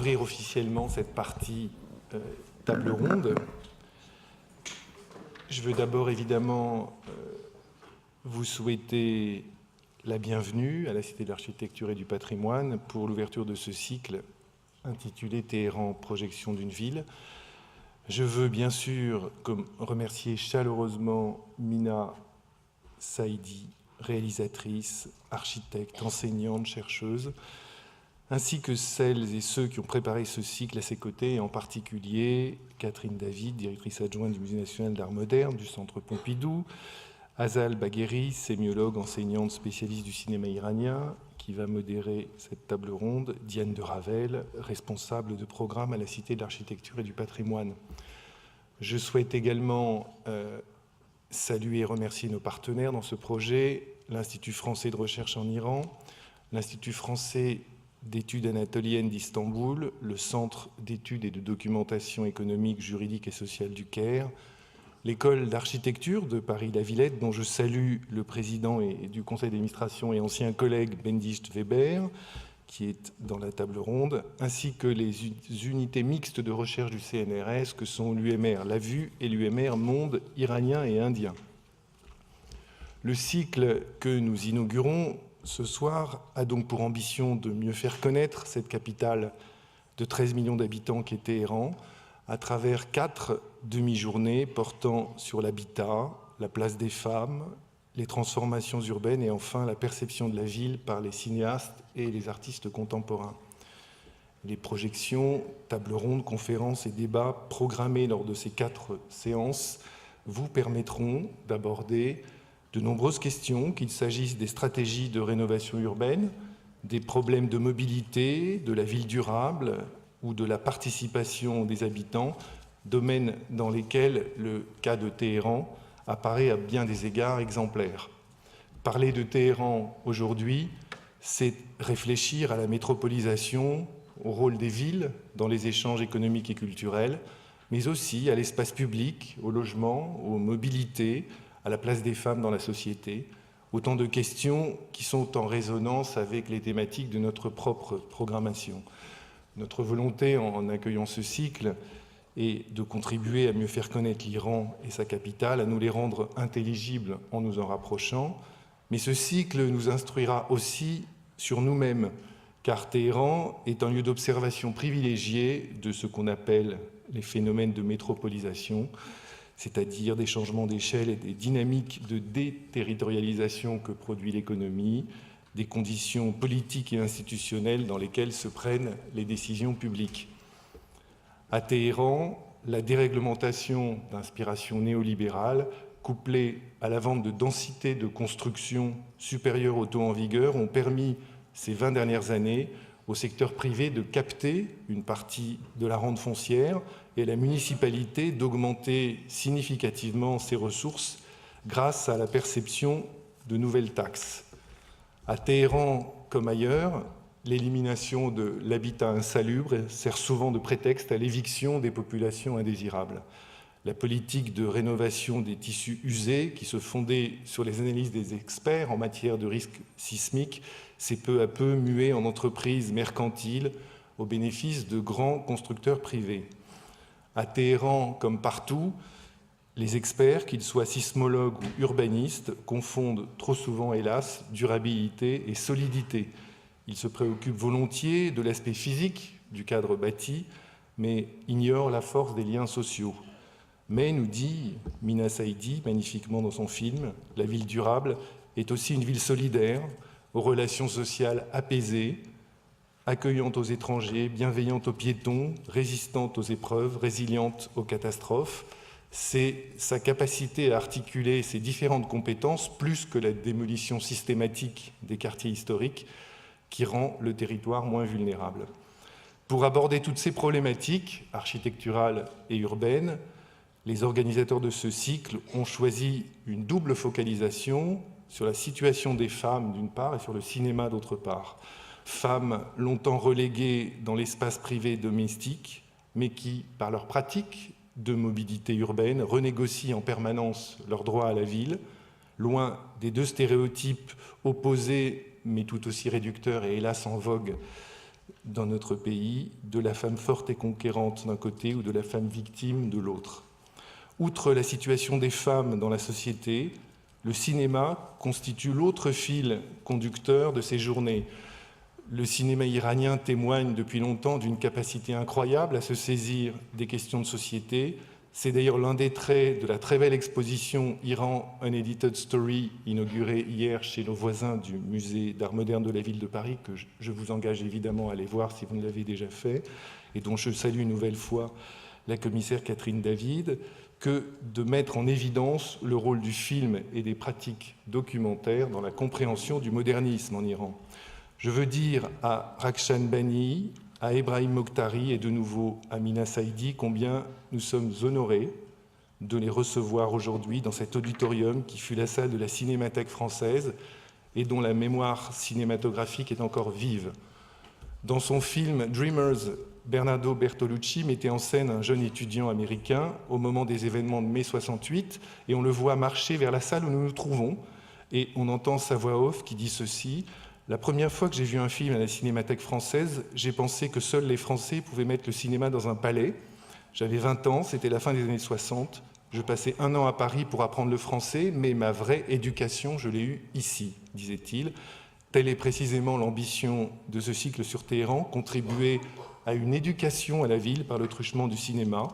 ouvrir officiellement cette partie table ronde. Je veux d'abord évidemment vous souhaiter la bienvenue à la Cité de l'Architecture et du Patrimoine pour l'ouverture de ce cycle intitulé Téhéran, projection d'une ville. Je veux bien sûr remercier chaleureusement Mina Saïdi, réalisatrice, architecte, enseignante, chercheuse, ainsi que celles et ceux qui ont préparé ce cycle à ses côtés, et en particulier Catherine David, directrice adjointe du Musée national d'art moderne, du Centre Pompidou, Azal Bagheri, sémiologue, enseignante, spécialiste du cinéma iranien, qui va modérer cette table ronde, Diane de Ravel, responsable de programme à la Cité de l'Architecture et du Patrimoine. Je souhaite également saluer et remercier nos partenaires dans ce projet, l'Institut français de recherche en Iran, l'Institut français d'études anatoliennes d'Istanbul, le Centre d'études et de documentation économique, juridique et sociale du Caire, l'École d'architecture de Paris-la-Villette, dont je salue le président du conseil d'administration et ancien collègue Benedict Weber, qui est dans la table ronde, ainsi que les unités mixtes de recherche du CNRS, que sont l'UMR La Vue et l'UMR Monde iranien et indien. Le cycle que nous inaugurons ce soir a donc pour ambition de mieux faire connaître cette capitale de 13 millions d'habitants qui est Téhéran, à travers 4 demi-journées portant sur l'habitat, la place des femmes, les transformations urbaines et enfin la perception de la ville par les cinéastes et les artistes contemporains. Les projections, tables rondes, conférences et débats programmés lors de ces 4 séances vous permettront d'aborder de nombreuses questions, qu'il s'agisse des stratégies de rénovation urbaine, des problèmes de mobilité, de la ville durable ou de la participation des habitants, domaines dans lesquels le cas de Téhéran apparaît à bien des égards exemplaire. Parler de Téhéran aujourd'hui, c'est réfléchir à la métropolisation, au rôle des villes dans les échanges économiques et culturels, mais aussi à l'espace public, au logement, aux mobilités, à la place des femmes dans la société, autant de questions qui sont en résonance avec les thématiques de notre propre programmation. Notre volonté en accueillant ce cycle est de contribuer à mieux faire connaître l'Iran et sa capitale, à nous les rendre intelligibles en nous en rapprochant, mais ce cycle nous instruira aussi sur nous-mêmes, car Téhéran est un lieu d'observation privilégié de ce qu'on appelle les phénomènes de métropolisation, c'est-à-dire des changements d'échelle et des dynamiques de déterritorialisation que produit l'économie, des conditions politiques et institutionnelles dans lesquelles se prennent les décisions publiques. À Téhéran, la déréglementation d'inspiration néolibérale, couplée à la vente de densité de construction supérieure au taux en vigueur, ont permis ces 20 dernières années au secteur privé de capter une partie de la rente foncière et à la municipalité d'augmenter significativement ses ressources grâce à la perception de nouvelles taxes. À Téhéran comme ailleurs, l'élimination de l'habitat insalubre sert souvent de prétexte à l'éviction des populations indésirables. La politique de rénovation des tissus usés, qui se fondait sur les analyses des experts en matière de risque sismique, s'est peu à peu muée en entreprise mercantile au bénéfice de grands constructeurs privés. À Téhéran, comme partout, les experts, qu'ils soient sismologues ou urbanistes, confondent trop souvent, hélas, durabilité et solidité. Ils se préoccupent volontiers de l'aspect physique du cadre bâti, mais ignorent la force des liens sociaux. Mais, nous dit Mina Saïdi magnifiquement dans son film, la ville durable est aussi une ville solidaire, aux relations sociales apaisées, accueillante aux étrangers, bienveillante aux piétons, résistante aux épreuves, résiliente aux catastrophes. C'est sa capacité à articuler ces différentes compétences, plus que la démolition systématique des quartiers historiques, qui rend le territoire moins vulnérable. Pour aborder toutes ces problématiques architecturales et urbaines, les organisateurs de ce cycle ont choisi une double focalisation sur la situation des femmes d'une part et sur le cinéma d'autre part. Femmes longtemps reléguées dans l'espace privé domestique, mais qui, par leur pratique de mobilité urbaine, renégocient en permanence leur droit à la ville, loin des deux stéréotypes opposés, mais tout aussi réducteurs et hélas en vogue, dans notre pays, de la femme forte et conquérante d'un côté ou de la femme victime de l'autre. Outre la situation des femmes dans la société, le cinéma constitue l'autre fil conducteur de ces journées. Le cinéma iranien témoigne depuis longtemps d'une capacité incroyable à se saisir des questions de société. C'est d'ailleurs l'un des traits de la très belle exposition Iran Unedited Story, inaugurée hier chez nos voisins du musée d'art moderne de la ville de Paris, que je vous engage évidemment à aller voir si vous ne l'avez déjà fait, et dont je salue une nouvelle fois la commissaire Catherine David, que de mettre en évidence le rôle du film et des pratiques documentaires dans la compréhension du modernisme en Iran. Je veux dire à Rakshan Bani, à Ebrahim Mokhtari et de nouveau à Mina Saïdi combien nous sommes honorés de les recevoir aujourd'hui dans cet auditorium qui fut la salle de la Cinémathèque française et dont la mémoire cinématographique est encore vive. Dans son film Dreamers, Bernardo Bertolucci mettait en scène un jeune étudiant américain au moment des événements de mai 68 et on le voit marcher vers la salle où nous nous trouvons et on entend sa voix off qui dit ceci: « La première fois que j'ai vu un film à la Cinémathèque française, j'ai pensé que seuls les Français pouvaient mettre le cinéma dans un palais. J'avais 20 ans, c'était la fin des années 60. Je passais 1 an à Paris pour apprendre le français, mais ma vraie éducation, je l'ai eue ici, disait-il. Telle est précisément l'ambition de ce cycle sur Téhéran, contribuer à une éducation à la ville par le truchement du cinéma.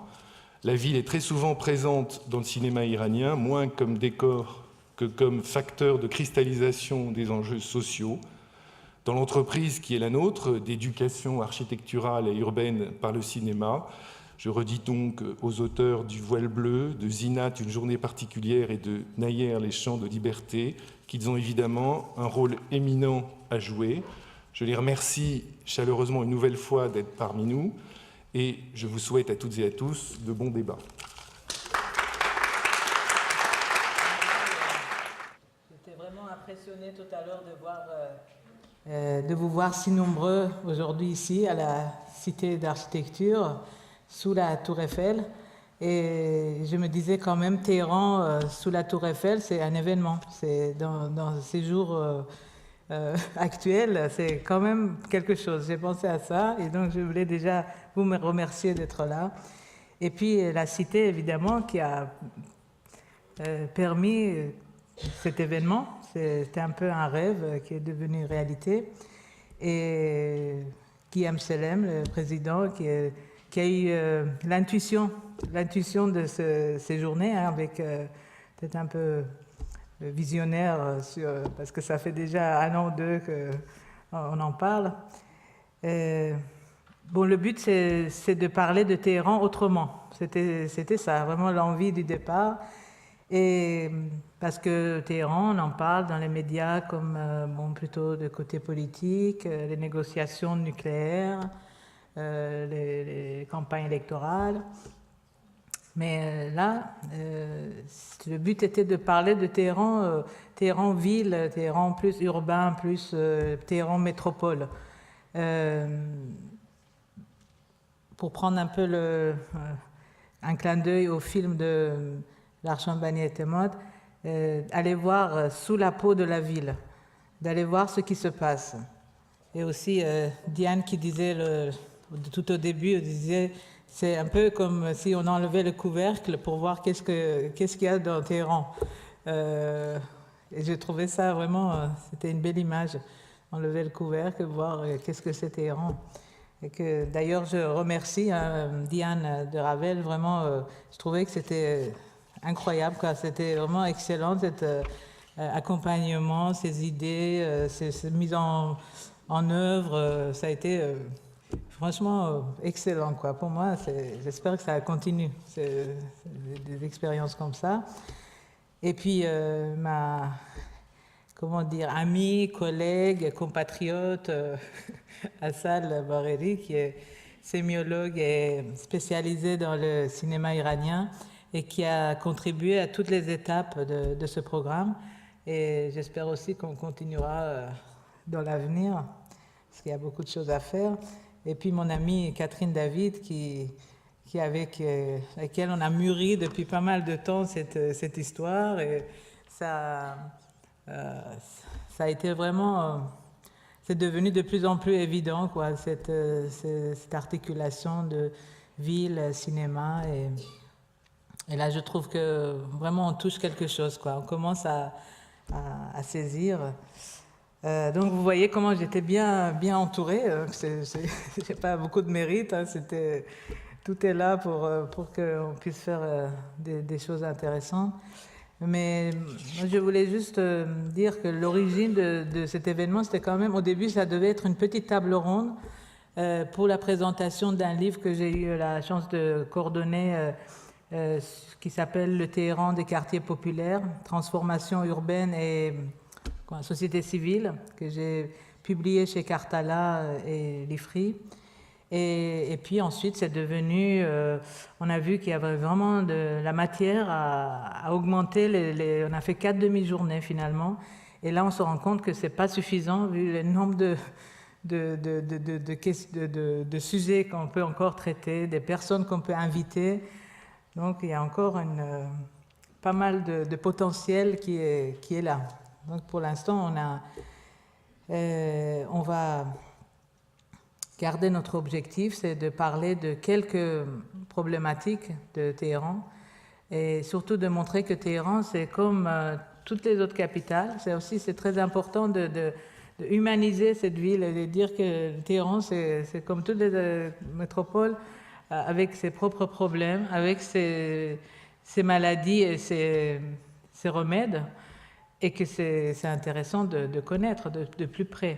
La ville est très souvent présente dans le cinéma iranien, moins comme décor que comme facteur de cristallisation des enjeux sociaux. Dans l'entreprise qui est la nôtre, d'éducation architecturale et urbaine par le cinéma, je redis donc aux auteurs du Voile bleu, de Zinat, Une journée particulière et de Nayer, Les chants de liberté, qu'ils ont évidemment un rôle éminent à jouer. Je les remercie chaleureusement une nouvelle fois d'être parmi nous et je vous souhaite à toutes et à tous de bons débats. J'étais vraiment impressionnée tout à l'heure de vous voir si nombreux aujourd'hui ici à la Cité d'Architecture, sous la Tour Eiffel. Et je me disais quand même, Téhéran, sous la Tour Eiffel, c'est un événement. C'est dans ces jours actuels, c'est quand même quelque chose. J'ai pensé à ça et donc je voulais déjà vous me remercier d'être là. Et puis la Cité, évidemment, qui a permis cet événement. C'était un peu un rêve qui est devenu réalité. Et Guillaume Selem, le président, qui a eu l'intuition de ces journées, hein, avec peut-être un peu visionnaire, parce que ça fait déjà 1 an ou 2 qu'on en parle. Bon, le but, c'est de parler de Téhéran autrement. C'était ça, vraiment l'envie du départ. Et parce que Téhéran, on en parle dans les médias comme plutôt de côté politique, les négociations nucléaires, les campagnes électorales. Mais là, le but était de parler de Téhéran, Téhéran ville, Téhéran plus urbain, plus Téhéran métropole. Pour prendre un peu un clin d'œil au film de Rakshan Bani et Temad, aller voir sous la peau de la ville, d'aller voir ce qui se passe. Et aussi Diane qui disait tout au début, disait c'est un peu comme si on enlevait le couvercle pour voir qu'est-ce qu'il y a dans Téhéran. Et j'ai trouvé ça vraiment, c'était une belle image, enlever le couvercle, voir qu'est-ce que c'est Téhéran. Et que d'ailleurs je remercie Diane de Ravel, vraiment, je trouvais que c'était incroyable, quoi. C'était vraiment excellent, cet accompagnement, ces idées, ces mises en œuvre, ça a été franchement excellent, quoi. Pour moi, j'espère que ça continue, des expériences comme ça. Et puis ma amie, collègue, compatriote, Assal Bareri, qui est sémiologue et spécialisée dans le cinéma iranien et qui a contribué à toutes les étapes de ce programme. Et j'espère aussi qu'on continuera dans l'avenir, parce qu'il y a beaucoup de choses à faire. Et puis mon amie Catherine David, avec laquelle on a mûri depuis pas mal de temps cette histoire. Et ça a été vraiment c'est devenu de plus en plus évident, quoi, cette articulation de ville, cinéma. Et là, je trouve que vraiment on touche quelque chose, quoi. On commence à saisir. Donc vous voyez comment j'étais bien entourée. J'ai pas beaucoup de mérite. Hein, tout est là pour qu'on puisse faire des choses intéressantes. Mais je voulais juste dire que l'origine de cet événement, c'était quand même, au début, ça devait être une petite table ronde pour la présentation d'un livre que j'ai eu la chance de coordonner, qui s'appelle Le Téhéran des quartiers populaires, transformation urbaine et société civile, que j'ai publié chez Cartala et l'IFRI. Et puis ensuite, c'est devenu, on a vu qu'il y avait vraiment de la matière à augmenter. On a fait 4 demi-journées finalement. Et là, on se rend compte que ce n'est pas suffisant vu le nombre de sujets qu'on peut encore traiter, des personnes qu'on peut inviter. Donc, il y a encore pas mal de potentiel qui est là. Donc, pour l'instant, on va garder notre objectif, c'est de parler de quelques problématiques de Téhéran et surtout de montrer que Téhéran, c'est comme toutes les autres capitales. C'est très important de humaniser cette ville et de dire que Téhéran, c'est comme toutes les métropoles avec ses propres problèmes, avec ses maladies et ses remèdes, et que c'est intéressant de connaître de plus près.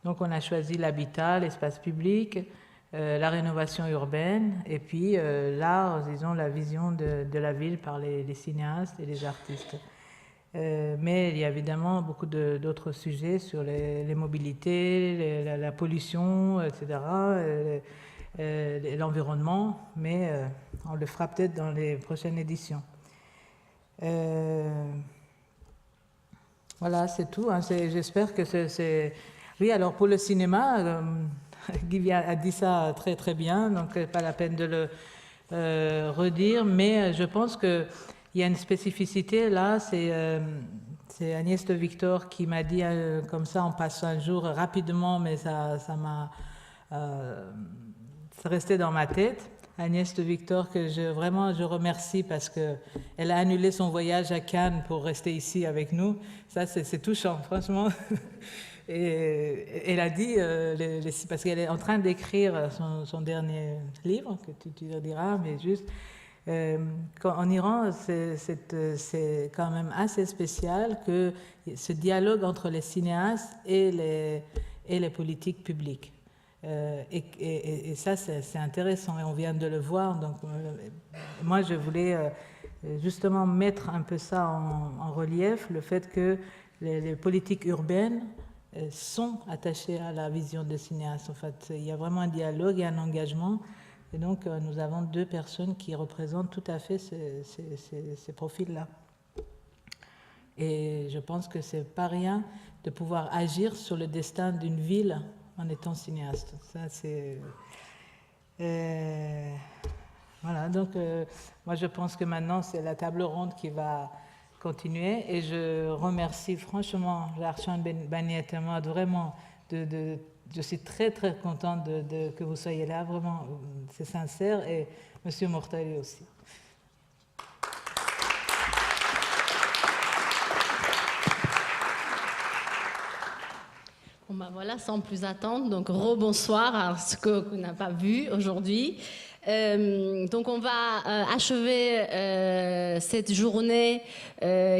Donc on a choisi l'habitat, l'espace public, la rénovation urbaine, et puis l'art, disons, la vision de la ville par les cinéastes et les artistes. Mais il y a évidemment beaucoup d'autres sujets sur les mobilités, la pollution, etc., l'environnement, mais on le fera peut-être dans les prochaines éditions. Voilà, c'est tout. Hein. J'espère que c'est... Oui, alors pour le cinéma, Guy a dit ça très très bien, donc pas la peine de le redire, mais je pense qu'il y a une spécificité là, c'est Agnès de Victor qui m'a dit comme ça en passant un jour rapidement, mais ça m'a c'est resté dans ma tête. Agnès de Victor, que je remercie parce qu'elle a annulé son voyage à Cannes pour rester ici avec nous. Ça, c'est touchant, franchement. Et elle a dit, parce qu'elle est en train d'écrire son dernier livre, que tu diras, mais juste, en Iran, c'est quand même assez spécial que ce dialogue entre les cinéastes et les politiques publiques. Et ça, c'est intéressant, et on vient de le voir. Donc, moi, je voulais justement mettre un peu ça en relief, le fait que les politiques urbaines sont attachées à la vision des cinéastes. En fait, il y a vraiment un dialogue et un engagement. Et donc, nous avons 2 personnes qui représentent tout à fait ces profils-là. Et je pense que c'est pas rien de pouvoir agir sur le destin d'une ville en étant cinéaste. Ça, c'est... Voilà, donc moi je pense que maintenant c'est la table ronde qui va continuer, et je remercie franchement Larchan Bani Etemad, vraiment, je suis très très contente que vous soyez là, vraiment, c'est sincère, et Monsieur Mortali aussi. Bon ben voilà, sans plus attendre, donc rebonsoir à ce qu'on n'a pas vu aujourd'hui. Donc on va achever cette journée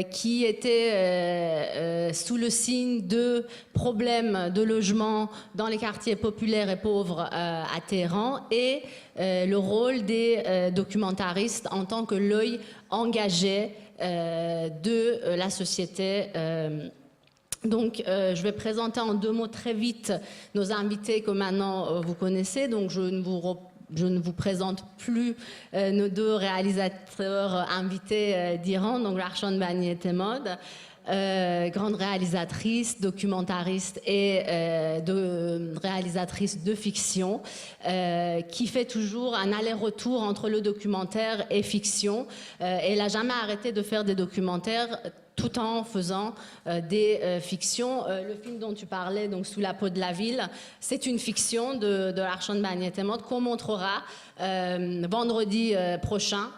qui était sous le signe de problèmes de logement dans les quartiers populaires et pauvres à Téhéran, et le rôle des documentaristes en tant que l'œil engagé de la société. Donc, je vais présenter en 2 mots très vite nos invités que maintenant vous connaissez. Donc, je ne vous présente plus nos 2 réalisateurs invités d'Iran, donc Larchan Bani Etemad, grande réalisatrice, documentariste et réalisatrice de fiction, qui fait toujours un aller-retour entre le documentaire et fiction. Elle n'a jamais arrêté de faire des documentaires tout en faisant des fictions. Le film dont tu parlais, donc Sous la peau de la ville, c'est une fiction de Larsen Baniettemot qu'on montrera vendredi prochain.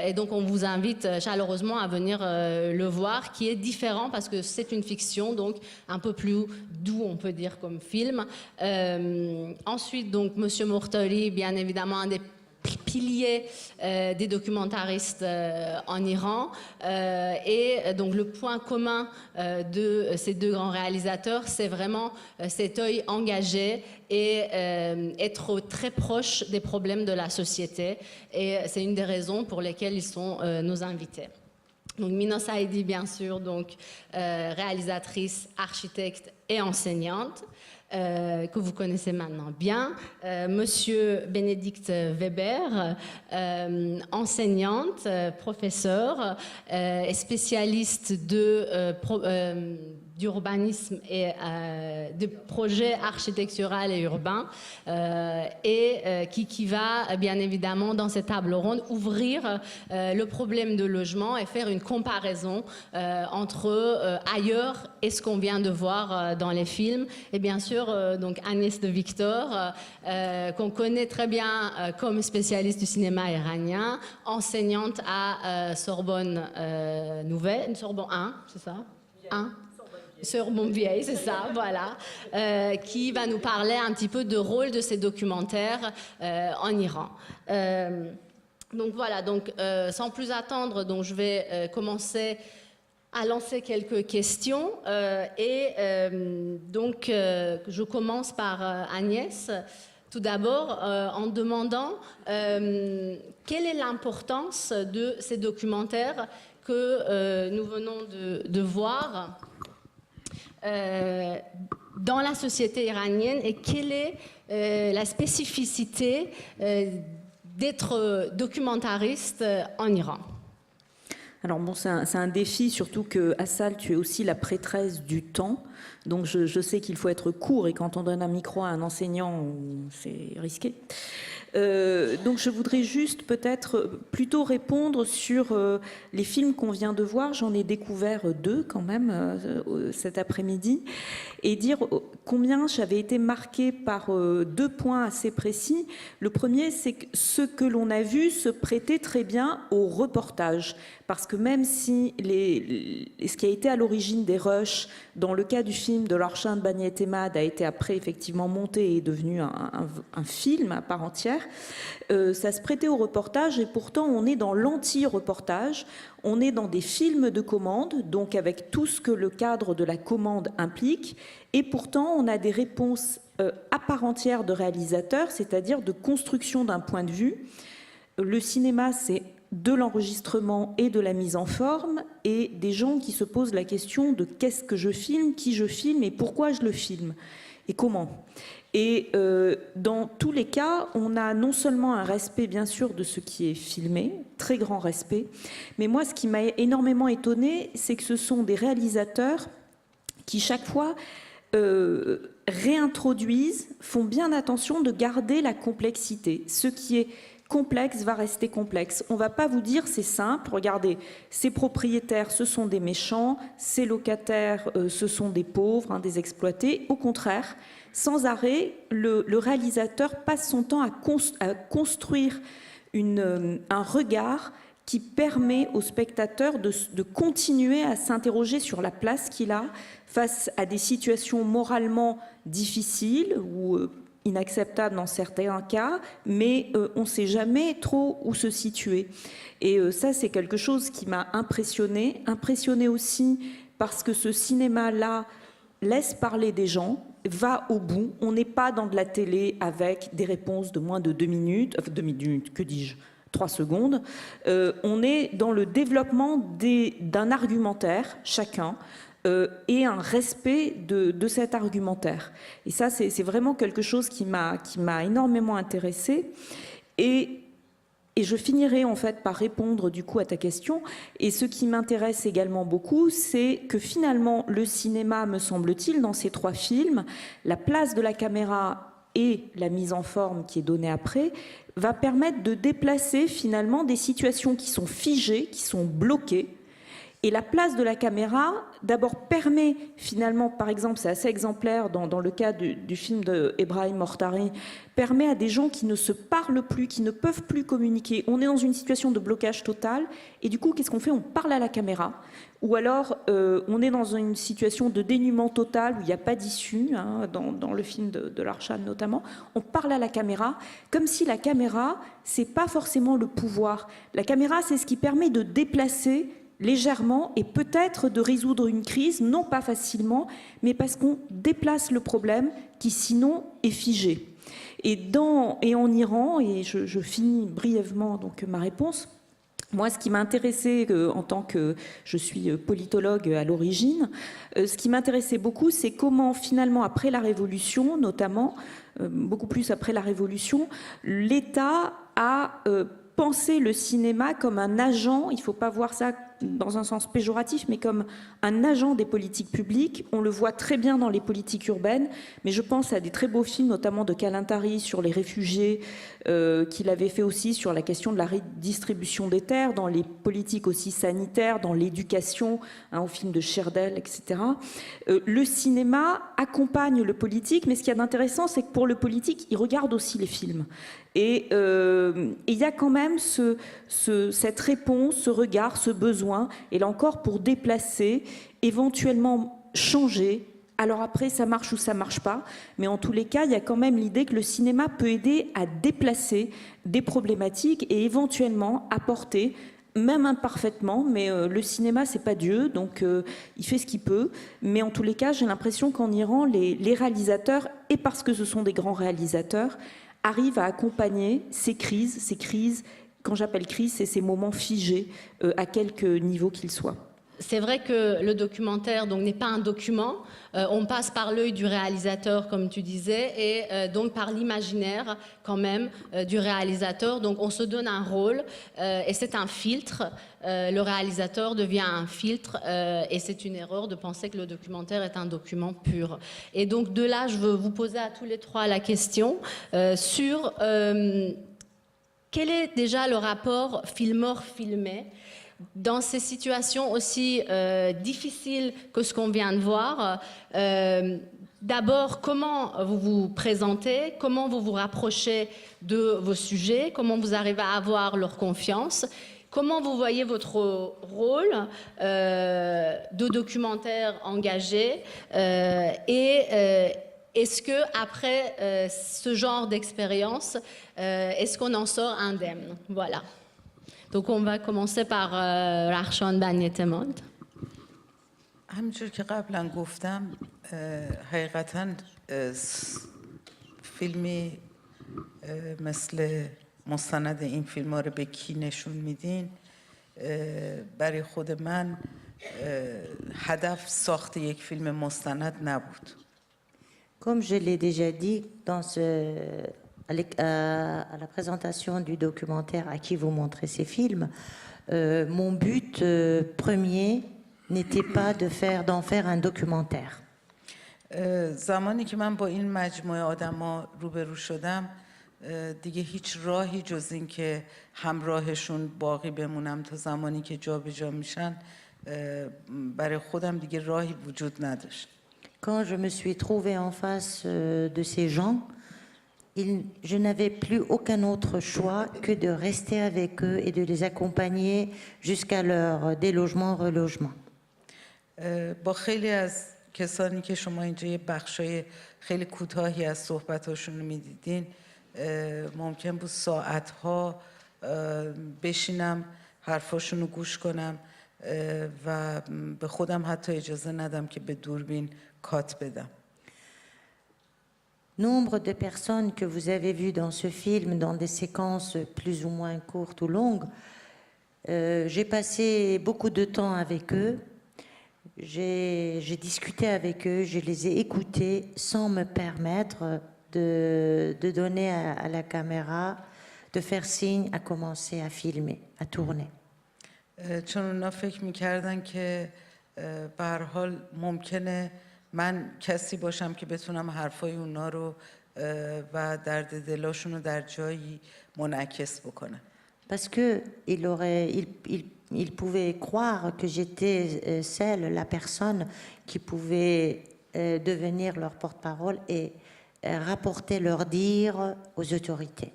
Et donc on vous invite chaleureusement à venir le voir, qui est différent parce que c'est une fiction, donc un peu plus doux, on peut dire, comme film. Ensuite, donc Monsieur Mourtoli, bien évidemment, un des piliers des documentaristes en Iran. Et donc le point commun de ces deux grands réalisateurs, c'est vraiment cet œil engagé et être très proche des problèmes de la société. Et c'est une des raisons pour lesquelles ils sont nos invités. Donc Mino Saidi, bien sûr, donc, réalisatrice, architecte et enseignante. Que vous connaissez maintenant bien, Monsieur Bénédicte Weber, enseignante, professeur et spécialiste d'urbanisme et de projets architecturaux et urbains, et qui va bien évidemment dans cette table ronde ouvrir le problème de logement et faire une comparaison entre ailleurs et ce qu'on vient de voir dans les films. Et bien sûr, donc Agnès de Victor, qu'on connaît très bien comme spécialiste du cinéma iranien, enseignante à Sorbonne Nouvelle, Sorbonne 1, c'est ça 1 Sorbonne Vieille, c'est ça, voilà, qui va nous parler un petit peu du rôle de ces documentaires en Iran. Donc voilà, donc, sans plus attendre, donc, je vais commencer à lancer quelques questions. Donc, je commence par Agnès. Tout d'abord, en demandant quelle est l'importance de ces documentaires que nous venons de voir dans la société iranienne et quelle est la spécificité d'être documentariste en Iran. Alors bon, c'est un défi, surtout que Assal, tu es aussi la prêtresse du temps. Donc je sais qu'il faut être court et quand on donne un micro à un enseignant, c'est risqué. Donc je voudrais juste peut-être plutôt répondre sur les films qu'on vient de voir. J'en ai découvert 2 quand même cet après-midi et dire combien j'avais été marquée par 2 points assez précis. Le premier, c'est que ce que l'on a vu se prêtait très bien au reportage. Parce que même si ce qui a été à l'origine des rushs, dans le cas du film de Larsen Baniettemad, a été après effectivement monté et est devenu un film à part entière, ça se prêtait au reportage et pourtant on est dans l'anti-reportage, on est dans des films de commande, donc avec tout ce que le cadre de la commande implique, et pourtant on a des réponses à part entière de réalisateurs, c'est-à-dire de construction d'un point de vue. Le cinéma, c'est de l'enregistrement et de la mise en forme, et des gens qui se posent la question de qu'est-ce que je filme, qui je filme et pourquoi je le filme et comment. Et dans tous les cas, on a non seulement un respect bien sûr de ce qui est filmé, très grand respect, mais moi ce qui m'a énormément étonnée, c'est que ce sont des réalisateurs qui chaque fois réintroduisent, font bien attention de garder la complexité. Ce qui est complexe va rester complexe. On ne va pas vous dire c'est simple, regardez, ces propriétaires, ce sont des méchants, ces locataires, ce sont des pauvres, des exploités. Au contraire, sans arrêt, le réalisateur passe son temps à construire un regard qui permet au spectateur de continuer à s'interroger sur la place qu'il a face à des situations moralement difficiles ou inacceptable dans certains cas, mais on ne sait jamais trop où se situer. Et ça, c'est quelque chose qui m'a impressionnée aussi parce que ce cinéma-là laisse parler des gens, va au bout. On n'est pas dans de la télé avec des réponses de moins de 2 minutes, 2 minutes, que dis-je, 3 secondes. On est dans le développement d'un argumentaire, chacun, et un respect de cet argumentaire. Et ça, c'est vraiment quelque chose qui m'a énormément intéressée. Et je finirai en fait par répondre du coup à ta question. Et ce qui m'intéresse également beaucoup, c'est que finalement, le cinéma, me semble-t-il, dans ces 3 films, la place de la caméra et la mise en forme qui est donnée après, va permettre de déplacer finalement des situations qui sont figées, qui sont bloquées, Et la place de la caméra, d'abord, permet finalement, par exemple, c'est assez exemplaire dans le cas du film d'Ebrahim Mortari, permet à des gens qui ne se parlent plus, qui ne peuvent plus communiquer. On est dans une situation de blocage total, et du coup, qu'est-ce qu'on fait? On parle à la caméra. Ou alors, on est dans une situation de dénuement total, où il n'y a pas d'issue, hein, dans le film de Larchan notamment. On parle à la caméra, comme si la caméra, c'est pas forcément le pouvoir. La caméra, c'est ce qui permet de déplacer légèrement et peut-être de résoudre une crise, non pas facilement, mais parce qu'on déplace le problème qui sinon est figé. Et en Iran, et je finis brièvement donc ma réponse, moi, ce qui m'a intéressé en tant que je suis politologue à l'origine, ce qui m'intéressait beaucoup, c'est comment finalement, après la Révolution, notamment, beaucoup plus après la Révolution, l'État a pensé le cinéma comme un agent, il ne faut pas voir ça dans un sens péjoratif, mais comme un agent des politiques publiques. On le voit très bien dans les politiques urbaines, mais je pense à des très beaux films, notamment de Kalantari sur les réfugiés, qu'il avait fait aussi sur la question de la redistribution des terres, dans les politiques aussi sanitaires, dans l'éducation, hein, au film de Cherdel, etc. Le cinéma accompagne le politique, mais ce qu'il y a d'intéressant, c'est que pour le politique, il regarde aussi les films. Et il y a quand même cette réponse, ce regard, ce besoin, et là encore pour déplacer, éventuellement changer. Alors après, ça marche ou ça marche pas, mais en tous les cas, il y a quand même l'idée que le cinéma peut aider à déplacer des problématiques et éventuellement apporter, même imparfaitement, mais le cinéma, c'est pas Dieu, donc il fait ce qu'il peut. Mais en tous les cas, j'ai l'impression qu'en Iran, les réalisateurs, et parce que ce sont des grands réalisateurs, arrivent à accompagner ces crises, quand j'appelle crise, c'est ces moments figés, à quelque niveau qu'ils soient. C'est vrai que le documentaire n'est pas un document, on passe par l'œil du réalisateur comme tu disais et donc par l'imaginaire quand même du réalisateur, donc on se donne un rôle et c'est un filtre, le réalisateur devient un filtre et c'est une erreur de penser que le documentaire est un document pur. Et donc de là je veux vous poser à tous les trois la question sur quel est déjà le rapport filmeur-filmé dans ces situations aussi difficiles que ce qu'on vient de voir. D'abord, comment vous vous présentez, comment vous vous rapprochez de vos sujets, comment vous arrivez à avoir leur confiance, comment vous voyez votre rôle de documentaire engagé et est-ce que après ce genre d'expérience, est-ce qu'on en sort indemne? Voilà. Donc on va commencer par رخشان بنی اعتماد. همینجور که قبلا گفتم حقیقتا فیلمی مثل مستند این فیلم ها رو به کی نشون میدین برای خود من هدف ساخت یک فیلم مستند نبود. Comme je l'ai déjà dit à la présentation du documentaire à qui vous montrez ces films, mon but premier n'était pas d'en faire un documentaire. زمانی که من با این مجموعه آدما روبرو شدم دیگه هیچ راهی جز این که همراهشون باقی بمونم تا زمانی که جابجا میشن برای خودم دیگه راهی وجود نداشت. Quand je me suis trouvée en face de ces gens, je n'avais plus aucun autre choix que de rester avec eux et de les accompagner jusqu'à leur délogement, relogement. با خیلی از کسانی که شما اینجا یه بخشای خیلی کوتاهی از صحبتاشون رو میدیدین ممکن بود ساعتها بشینم حرفاشون رو گوش کنم و به خودم حتی اجازه ندم که به دوربین کات بدم. Nombre de personnes que vous avez vues dans ce film, dans des séquences plus ou moins courtes ou longues, j'ai passé beaucoup de temps avec eux, j'ai discuté avec eux, je les ai écoutés sans me permettre de donner à la caméra, de faire signe à commencer à filmer, à tourner. چون اونا فکر میکردن که به هر حال ممکنه من کسی باشم که بتونم حرفای اونا رو و درد دلاشون رو در جایی منعکس بکنم. parce que il pouvait croire que j'étais celle, la personne qui pouvait devenir leur porte-parole et rapporter leurs dires aux autorités.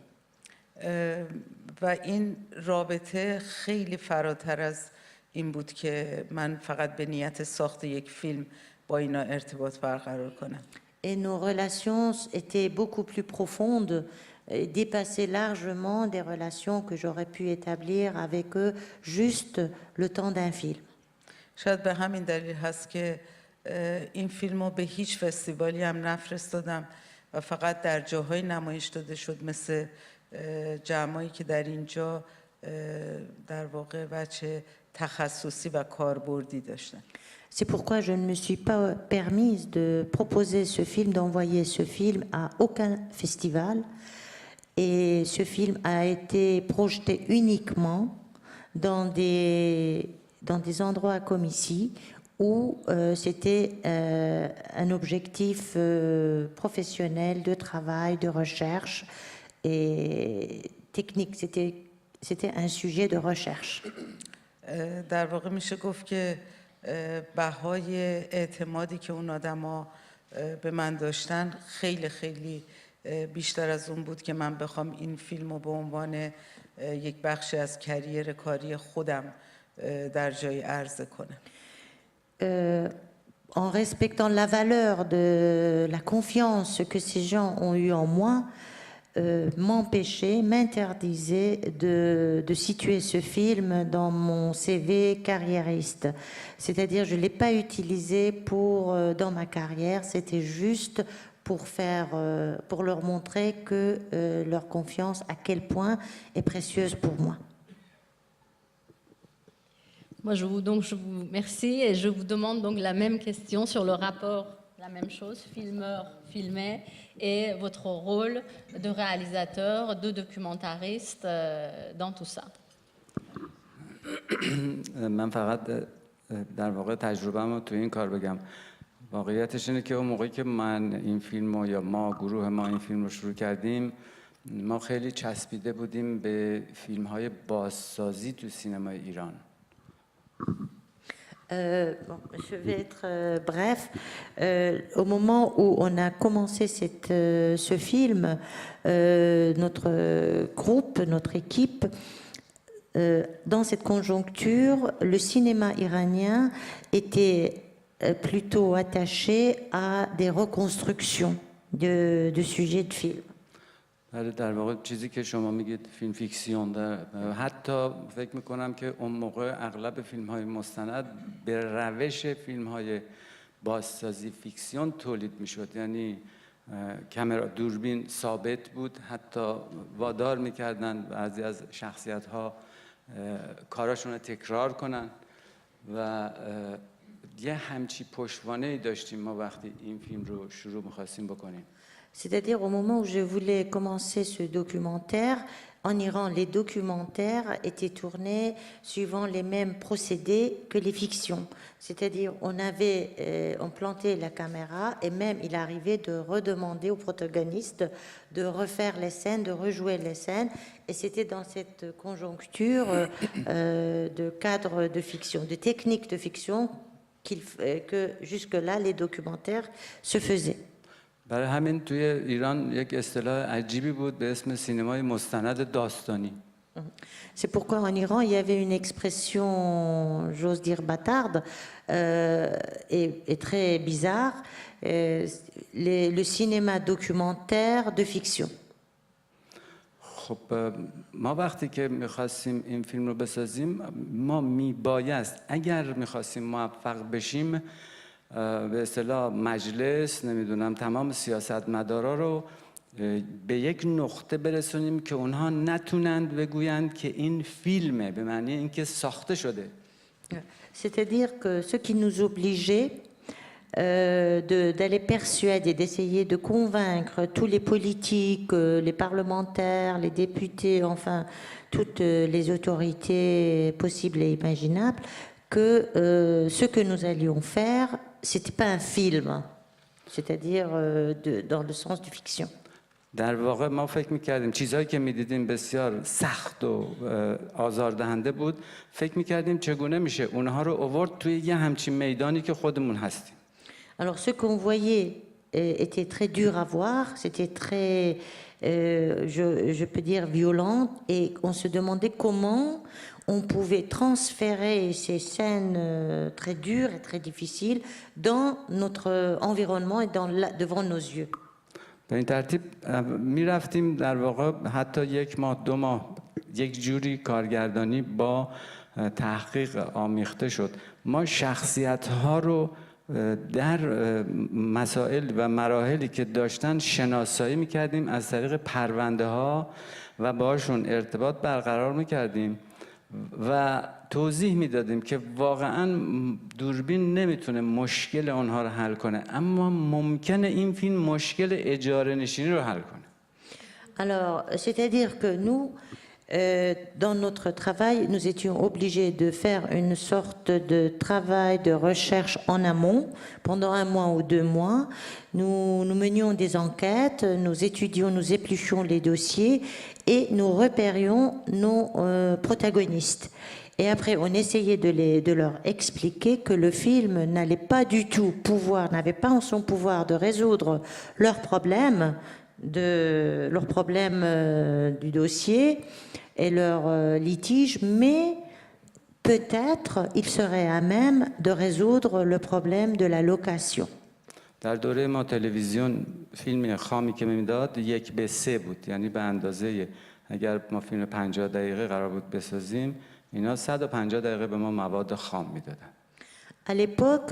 و این رابطه خیلی فراتر از این بود که من فقط به نیت ساخت یک فیلم با اینا ارتباط برقرار کنم. Et nos relations étaient beaucoup plus profondes, dépassaient largement des relations que j'aurais pu établir avec eux juste le temps d'un film. شاید به همین دلیل هست که این فیلم رو به هیچ فستیوالی هم نفرستادم و فقط در جاهای نمایش داده شد، مثل جمعایی که در اینجا در واقع بچه تخصصی و کاربردی داشتن. C'est pourquoi je ne me suis pas permise de proposer ce film, d'envoyer ce film à aucun festival. Et ce film a été projeté uniquement dans des endroits comme ici, où c'était un objectif professionnel de travail, de recherche et technique. C'était un sujet de recherche. در واقع میشه گفت که بهای اعتمادی که اون آدما به من داشتن خیلی خیلی بیشتر از اون بود که من بخوام این فیلم رو به عنوان یک بخشی از کریر کاری خودم در جای عرضه کنم. En respectant la valeur de la confiance que ces gens ont eue en moi, m'interdisait de situer ce film dans mon CV carriériste. C'est-à-dire, je ne l'ai pas utilisé dans ma carrière, c'était juste pour leur montrer que leur confiance, à quel point, est précieuse pour moi. Moi, je vous remercie et je vous demande donc la même question sur le rapport, la même chose, filmeur, filmé, et votre rôle de réalisateur, de documentariste dans tout ça. من فقط در واقع تجربه‌مو تو این کار بگم. واقعیتش اینه که اون موقعی که من این فیلمو یا گروه ما این فیلم رو شروع کردیم، ما خیلی چسبیده بودیم به فیلم‌های بازسازی تو سینمای ایران. Je vais être bref. Au moment où on a commencé ce film, notre groupe, notre équipe, dans cette conjoncture, le cinéma iranien était plutôt attaché à des reconstructions de sujets de films. در واقع چیزی که شما میگید فیلم فیکسیون، حتی فکر میکنم که اون موقع اغلب فیلم های مستند به روش فیلم های بازسازی فیکسیون تولید میشد، یعنی کامرا دوربین ثابت بود، حتی وادار میکردن بعضی از شخصیت ها کاراشون رو تکرار کنن و یه همچی پشتوانه‌ای داشتیم ما وقتی این فیلم رو شروع میخواستیم بکنیم. C'est-à-dire au moment où je voulais commencer ce documentaire, en Iran, les documentaires étaient tournés suivant les mêmes procédés que les fictions. C'est-à-dire on plantait la caméra et même il arrivait de redemander aux protagonistes de refaire les scènes, de rejouer les scènes. Et c'était dans cette conjoncture de cadre de fiction, de techniques de fiction que jusque-là les documentaires se faisaient. برای همین توی ایران یک اصطلاح عجیبی بود به اسم سینمای مستند داستانی. C'est pourquoi en Iran, il y avait une expression, j'ose dire bâtarde, et très bizarre, le cinéma documentaire de fiction. خب ما وقتی که میخواستیم این فیلم رو بسازیم، ما میبایست اگر میخواستیم موفق بشیم به اصطلاح مجلس، نمیدونم تمام سیاستمدارا رو به یک نقطه برسونیم که اونها نتونند بگویند که این فیلمه، به معنی اینکه ساخته شده. C'est-à-dire que ce qui nous obligeait d'aller persuader, d'essayer de convaincre tous les politiques, les parlementaires, les députés, enfin toutes les autorités possibles et imaginables, que ce que nous allions faire, c'était pas un film, c'est-à-dire dans le sens de fiction. در واقع ما فکر میکردیم چیزهایی که میدیدیم بسیار سخت و آزاردهنده بود، فکر میکردیم چگونه میشه اونها رو آورد توی یه همچین میدانی که خودمون هستیم. Alors ce qu'on voyait était très dur à voir, c'était très, je peux dire, violent, et on se demandait comment on pouvait transférer ces scènes très dures et très difficiles dans notre environnement et devant nos yeux. به این ترتیب میرفتیم در واقع حتی 1 ماه 2 ماه یک جوری کارگردانی با تحقیق آمیخته شد. ما شخصیت‌ها رو در مسائل و مراحلی که داشتن شناسایی میکردیم از طریق پرونده ها و باشون ارتباط برقرار میکردیم و توضیح میدادیم که واقعا دوربین نمیتونه مشکل آنها رو حل کنه، اما ممکنه این فیلم مشکل اجاره نشینی رو حل کنه. Alors, c'est-à-dire que nous, dans notre travail, nous étions obligés de faire une sorte de travail de recherche en amont. Pendant 1 mois ou 2 mois, nous menions des enquêtes, nous étudions, nous épluchions les dossiers et nous repérions nos protagonistes. Et après, on essayait de leur expliquer que le film n'allait pas du tout n'avait pas en son pouvoir de résoudre leurs problèmes, du dossier et leurs litiges, mais peut-être il serait à même de résoudre le problème de la location. در دوره ما تلویزیون فیلم خامی که میداد 1:3 بود، یعنی به اندازه اگر ما فیلم 50 دقیقه قرار بود بسازیم اینا 150 دقیقه به ما مواد خام میدادن. À l'époque,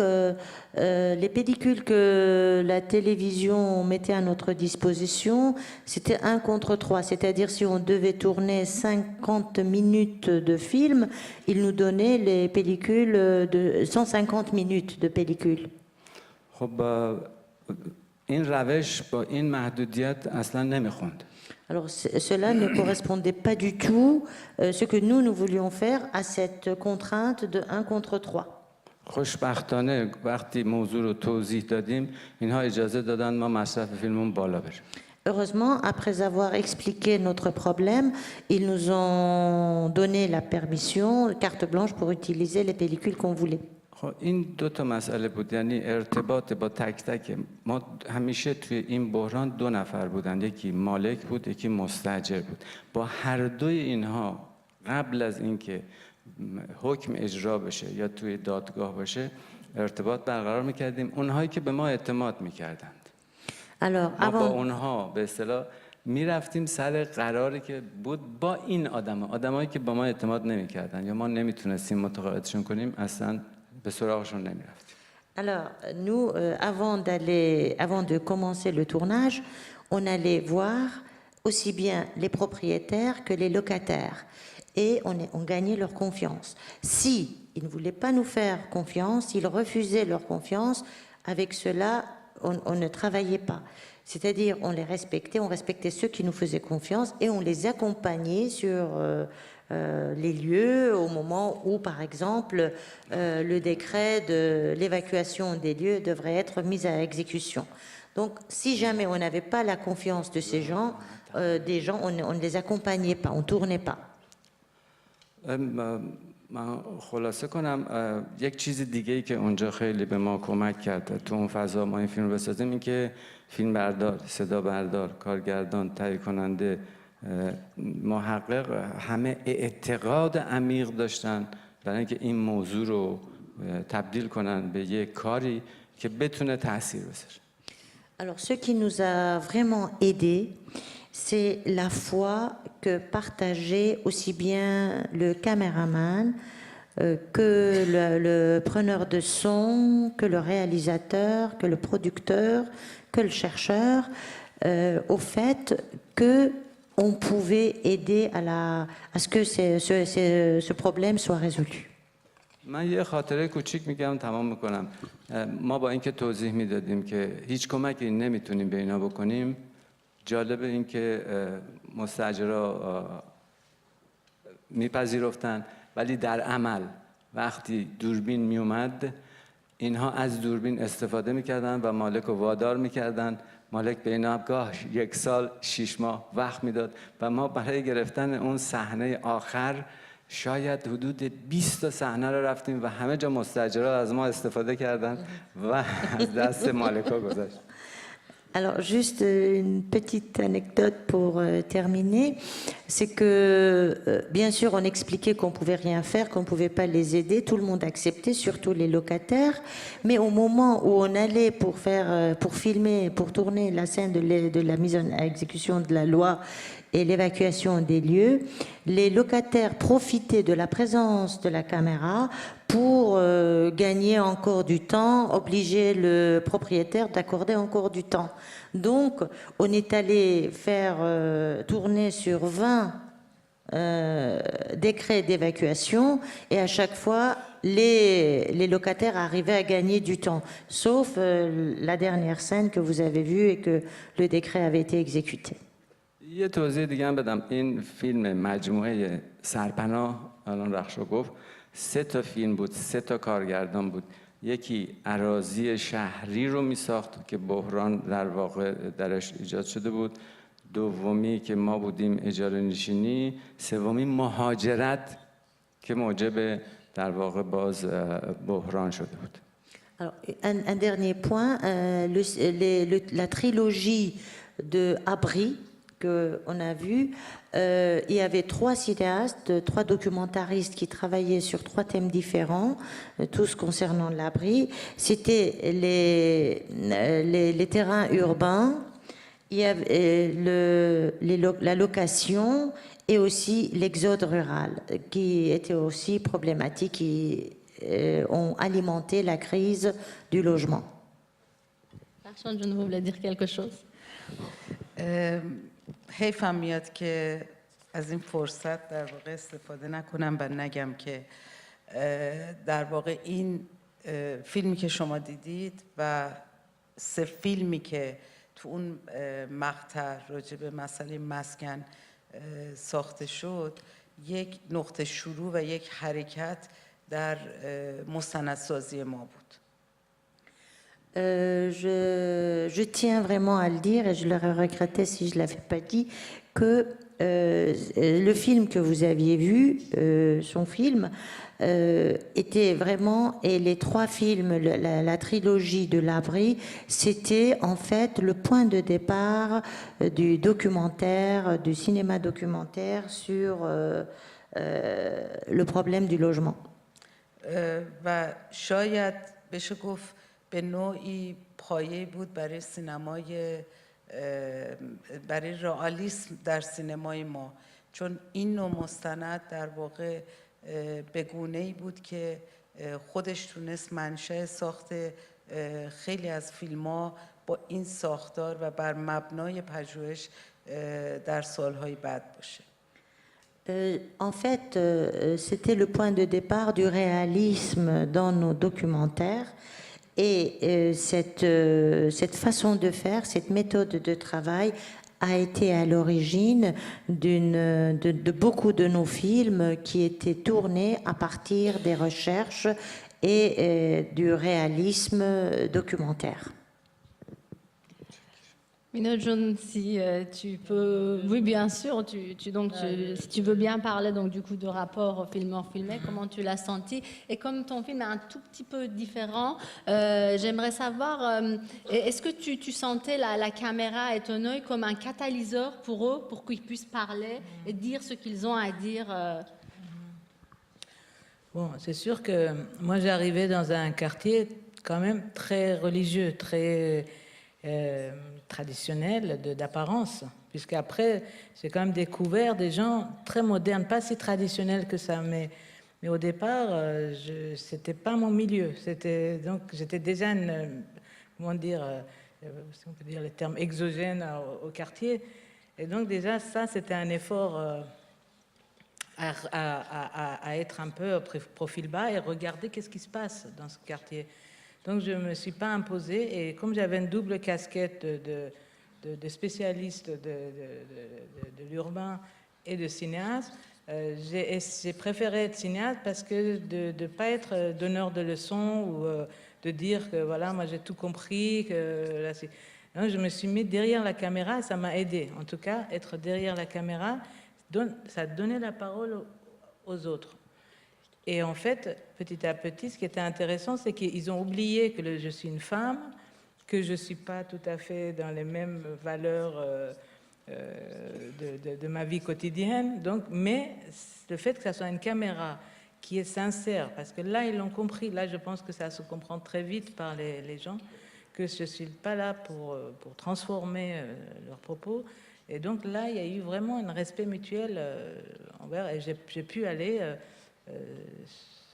les pellicules que la télévision mettait à notre disposition, c'était 1 contre 3. C'est-à-dire, si on devait tourner 50 minutes de film, il nous donnait les pellicules de 150 minutes de pellicule. خب این روش با این محدودیت اصلا نمیخوند. Alors, cela ne correspondait pas du tout ce que nous voulions faire à cette contrainte de 1 contre 3. خوشبختانه وقتی موضوع رو توضیح دادیم اینها اجازه دادن ما مصرف فیلممون بالا بره. Heureusement, après avoir expliqué notre problème, ils nous ont donné la permission, carte blanche, pour utiliser les pellicules qu'on voulait. خب این 2 تا مسئله بود، یعنی ارتباط با تک تک ما همیشه توی این بحران 2 نفر بودن، یکی مالک بود یکی مستاجر بود. با هر دوی اینها قبل از اینکه حکم اجرا بشه یا توی دادگاه باشه ارتباط برقرار میکردیم. اونهایی که به ما اعتماد میکردند ما با اونها به اصطلاح میرفتیم سر قراری که بود با این آدمایی که با ما اعتماد نمیکردن یا ما نمیتونستیم متقاعدشون کنیم اصلا به سراغشون نمیرفتیم. Alors, nous, avant de commencer le tournage, on allait voir aussi bien les propriétaires que les locataires. Et on gagnait leur confiance. Si ils ne voulaient pas nous faire confiance, ils refusaient leur confiance, avec cela, on ne travaillait pas. C'est-à-dire, on les respectait, on respectait ceux qui nous faisaient confiance et on les accompagnait sur les lieux au moment où, par exemple, le décret de l'évacuation des lieux devrait être mis à exécution. Donc, si jamais on n'avait pas la confiance de ces gens, on ne les accompagnait pas, on ne tournait pas. من خلاصه کنم یک چیز دیگه ای که اونجا خیلی به ما کمک کرد تو اون فضا ما این فیلم رو بسازیم این که فیلم بردار، صدا بردار، کارگردان، تهیه کننده، محقق همه اعتقاد عمیق داشتن برای اینکه این موضوع رو تبدیل کنن به یک کاری که بتونه تاثیر بذاره. Alors, ce qui nous a vraiment aidés, c'est la foi que partageait aussi bien le caméraman que le preneur de son, que le réalisateur, que le producteur, que le chercheur, au fait qu'on pouvait aider à ce que ce problème soit résolu. من یه خاطره کوچیک میگم تمام میکنم. ما با اینکه توضیح میدادیم که هیچ کمکی نمیتونیم به اینا بکنیم، جالب این که مستاجرها میپذیرفتن ولی در عمل وقتی دوربین میومد اینها از دوربین استفاده میکردن و مالک رو وادار میکردن مالک به اینا گاه 1 سال 6 ماه وقت میداد و ما برای گرفتن اون صحنه آخر شاید حدود 20 تا صحنه رو رفتیم و همه جا مستاجرها از ما استفاده کردن و از دست مالکا گذشت. Alors, juste une petite anecdote pour terminer, c'est que, bien sûr, on expliquait qu'on ne pouvait rien faire, qu'on ne pouvait pas les aider, tout le monde acceptait, surtout les locataires, mais au moment où on allait pour filmer, pour tourner la scène de la mise en exécution de la loi et l'évacuation des lieux, les locataires profitaient de la présence de la caméra pour gagner encore du temps, obliger le propriétaire d'accorder encore du temps. Donc, on est allé faire tourner sur 20 décrets d'évacuation et à chaque fois, les locataires arrivaient à gagner du temps, sauf la dernière scène que vous avez vue et que le décret avait été exécuté. یه توضیح دیگه هم بدم. این فیلم مجموعه سرپناه الان رخشو گفت 3 تا فیلم بود، 3 تا کارگردان بود. یکی اراضی شهری رو می ساخت که بحران در واقع درش ایجاد شده بود، دومی که ما بودیم اجاره نشینی، سومی مهاجرت که موجب در واقع باز بحران شده بود. Alors, un dernier point, la trilogie de Abri qu'on a vu, il y avait 3 cinéastes, 3 documentaristes qui travaillaient sur 3 thèmes différents, tous concernant l'abri. C'était les terrains urbains, il y avait la location et aussi l'exode rural, qui était aussi problématique, qui ont alimenté la crise du logement. Marchand, je voulais dire quelque chose. حیفم میاد که از این فرصت در واقع استفاده نکنم و نگم که در واقع این فیلمی که شما دیدید و 3 فیلمی که تو اون مقطع راجع به مسئله مسکن ساخته شد یک نقطه شروع و یک حرکت در مستندسازی ما بود. Je tiens vraiment à le dire, et je l'aurais regretté si je ne l'avais pas dit, que le film que vous aviez vu, son film, était vraiment, et les 3 films, la trilogie de l'abri, c'était en fait le point de départ du documentaire, du cinéma documentaire sur le problème du logement. و شاید بشه گفت به نوعی پایه بود برای سینمای برای رئالیسم در سینمای ما، چون این نوع مستند در واقع به گونه‌ای بود که خودش تونست منشأ ساخت خیلی از فیلم‌ها با این ساختار و بر مبنای پژوهش در سالهای بعد باشه. En fait, c'était le point de départ du réalisme dans nos documentaires. Et cette façon de faire, cette méthode de travail a été à l'origine de beaucoup de nos films qui étaient tournés à partir des recherches et du réalisme documentaire. Minojun, si tu peux, oui bien sûr, si tu veux bien parler donc du coup de rapport filmé, comment tu l'as senti, et comme ton film est un tout petit peu différent, j'aimerais savoir, est-ce que tu sentais la caméra et ton œil comme un catalyseur pour eux, pour qu'ils puissent parler et dire ce qu'ils ont à dire? Bon, c'est sûr que moi j'arrivais dans un quartier quand même très religieux, très traditionnel d'apparence, puisqu'après j'ai quand même découvert des gens très modernes, pas si traditionnels que ça, mais au départ c'était pas mon milieu, donc j'étais déjà comment dire, si on peut dire le terme exogène au quartier, et donc déjà ça c'était un effort à être un peu profil bas et regarder qu'est-ce qui se passe dans ce quartier. Donc je ne me suis pas imposée, et comme j'avais une double casquette de spécialiste de l'urbain et de cinéaste, j'ai préféré être cinéaste parce que de ne pas être donneur de leçons ou de dire que voilà, moi j'ai tout compris, que là, Donc, je me suis mis derrière la caméra, ça m'a aidé. En tout cas, être derrière la caméra, ça donnait la parole aux autres. Et en fait, petit à petit, ce qui était intéressant, c'est qu'ils ont oublié que je suis une femme, que je ne suis pas tout à fait dans les mêmes valeurs de ma vie quotidienne. Donc, mais le fait que ça soit une caméra qui est sincère, parce que là, ils l'ont compris, là, je pense que ça se comprend très vite par les gens, que je ne suis pas là pour transformer leurs propos. Et donc là, il y a eu vraiment un respect mutuel envers, et j'ai pu aller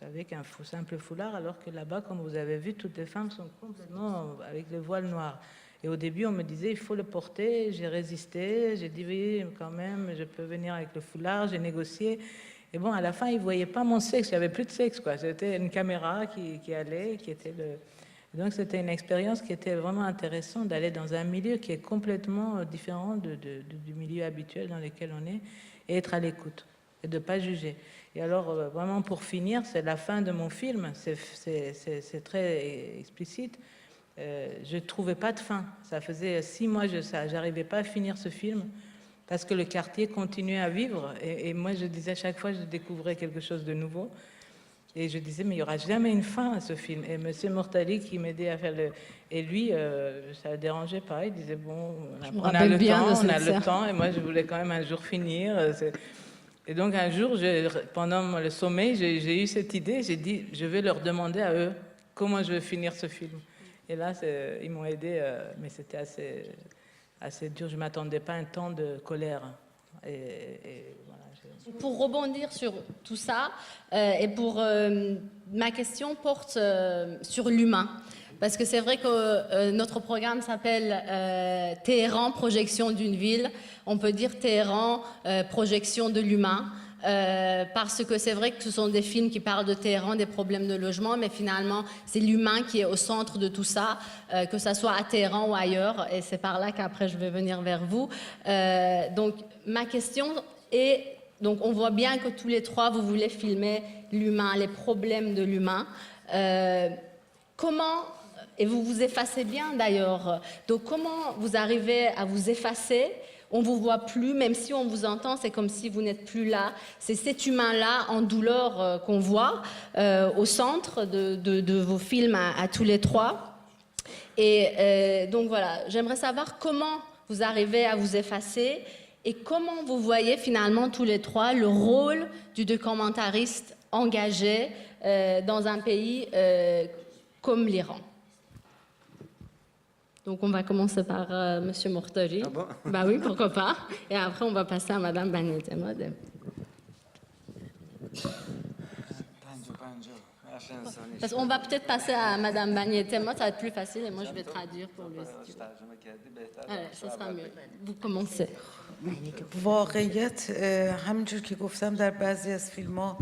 avec un simple foulard, alors que là-bas, comme vous avez vu, toutes les femmes sont complètement avec le voile noir. Et au début, on me disait, il faut le porter. J'ai résisté, j'ai dit, oui, quand même, je peux venir avec le foulard, j'ai négocié. Et bon, à la fin, ils ne voyaient pas mon sexe, il n'y avait plus de sexe, quoi. C'était une caméra qui allait, qui était le... Donc, c'était une expérience qui était vraiment intéressante d'aller dans un milieu qui est complètement différent du milieu habituel dans lequel on est, et être à l'écoute, et de ne pas juger. Et alors, vraiment, pour finir, c'est la fin de mon film, c'est très explicite. Je ne trouvais pas de fin. Ça faisait 6 mois que je n'arrivais pas à finir ce film, parce que le quartier continuait à vivre. Et moi, je disais à chaque fois, je découvrais quelque chose de nouveau. Et je disais, mais il n'y aura jamais une fin à ce film. Et M. Mortali, qui m'aidait à faire le... Et lui, ça le dérangeait pas. Il disait, bon, on a le temps. Et moi, je voulais quand même un jour finir. Et donc, un jour, pendant le sommeil, j'ai eu cette idée. J'ai dit, je vais leur demander à eux comment je vais finir ce film. Et là, ils m'ont aidé, mais c'était assez dur. Je ne m'attendais pas à un temps de colère. Et voilà. Pour rebondir sur tout ça, ma question porte sur l'humain. Parce que c'est vrai que notre programme s'appelle Téhéran, projection d'une ville. On peut dire Téhéran, projection de l'humain. Parce que c'est vrai que ce sont des films qui parlent de Téhéran, des problèmes de logement, mais finalement, c'est l'humain qui est au centre de tout ça, que ça soit à Téhéran ou ailleurs. Et c'est par là qu'après, je vais venir vers vous. Donc, ma question est... Donc, on voit bien que tous les trois, vous voulez filmer l'humain, les problèmes de l'humain. Comment, et vous vous effacez bien d'ailleurs, donc comment vous arrivez à vous effacer? On ne vous voit plus, même si on vous entend, c'est comme si vous n'êtes plus là. C'est cet humain-là en douleur qu'on voit au centre de vos films à tous les trois. Et donc voilà, j'aimerais savoir comment vous arrivez à vous effacer. Et comment vous voyez finalement tous les trois le rôle du documentariste engagé dans un pays comme l'Iran? Donc on va commencer par Monsieur Mortali. Ah bon? Bah oui, pourquoi pas. Et après on va passer à Madame Bagnetemod. Parce qu'on va peut-être passer à Madame Bagnetemod, ça va être plus facile et moi je vais traduire pour lui. Ça sera mieux. Vous commencez. واقعیت همینجور که گفتم در بعضی از فیلم‌ها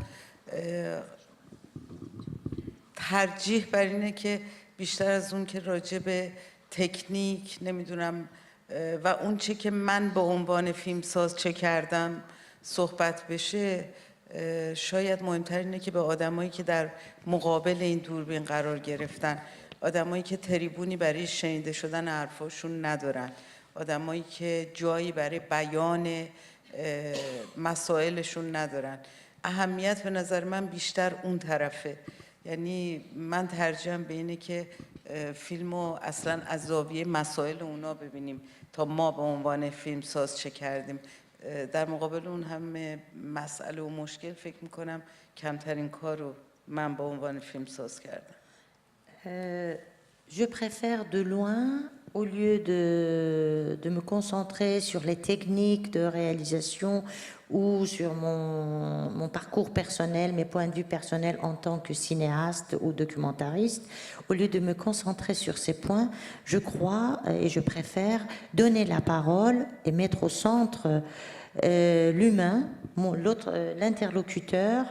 ترجیح بر اینه که بیشتر از اون که راجع به تکنیک نمیدونم و اون چه که من به عنوان فیلمساز چه کردم صحبت بشه، شاید مهمتر اینه که به آدمایی که در مقابل این دوربین قرار گرفتن، آدمایی که تریبونی برای شنیده شدن حرفاشون ندارن، آدمایی که جایی برای بیان مسائلشون ندارن، اهمیت به نظر من بیشتر اون طرفه. یعنی من ترجیحم به اینه که فیلمو اصلا از زاویه مسائل اونا ببینیم تا ما به عنوان فیلمساز چه کردیم. در مقابل اون همه مسئله و مشکل فکر میکنم کمترین کار رو من به عنوان فیلمساز کردم. Je préfère de loin, au lieu de me concentrer sur les techniques de réalisation ou sur mon parcours personnel, mes points de vue personnels en tant que cinéaste ou documentariste, au lieu de me concentrer sur ces points, je crois et je préfère donner la parole et mettre au centre l'humain, l'interlocuteur,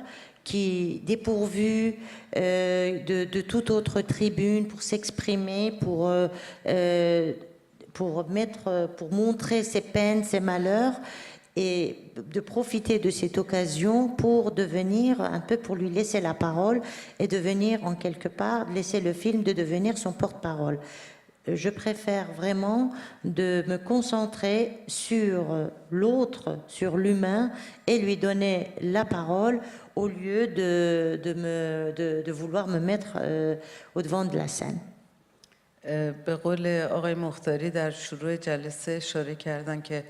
qui dépourvu de toute autre tribune pour s'exprimer, pour montrer ses peines, ses malheurs, et de profiter de cette occasion pour devenir, un peu pour lui laisser la parole et devenir en quelque part, laisser le film de devenir son porte-parole. je préfère vraiment de me concentrer sur l'autre, sur l'humain, et lui donner la parole au lieu de vouloir me mettre au devant de la scène. به قول آقای مختاری در شروع جلسه اشاره کردن که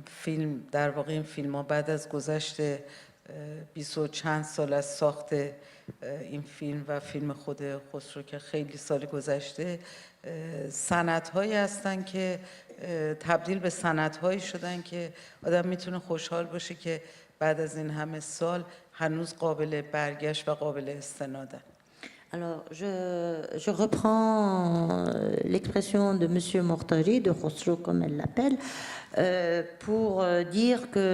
فیلم در واقع این فیلم ها بعد از گذشت 20 و چند سال از ساخت این فیلم و فیلم خود خسرو که خیلی سال گذشته سندهایی هستن که تبدیل به سندهایی شدن که آدم میتونه خوشحال باشه که بعد از این همه سال هنوز قابل برگشت و قابل استنادن. Alors, je reprends l'expression de M. Mortari, de Khosrow comme elle l'appelle, pour dire que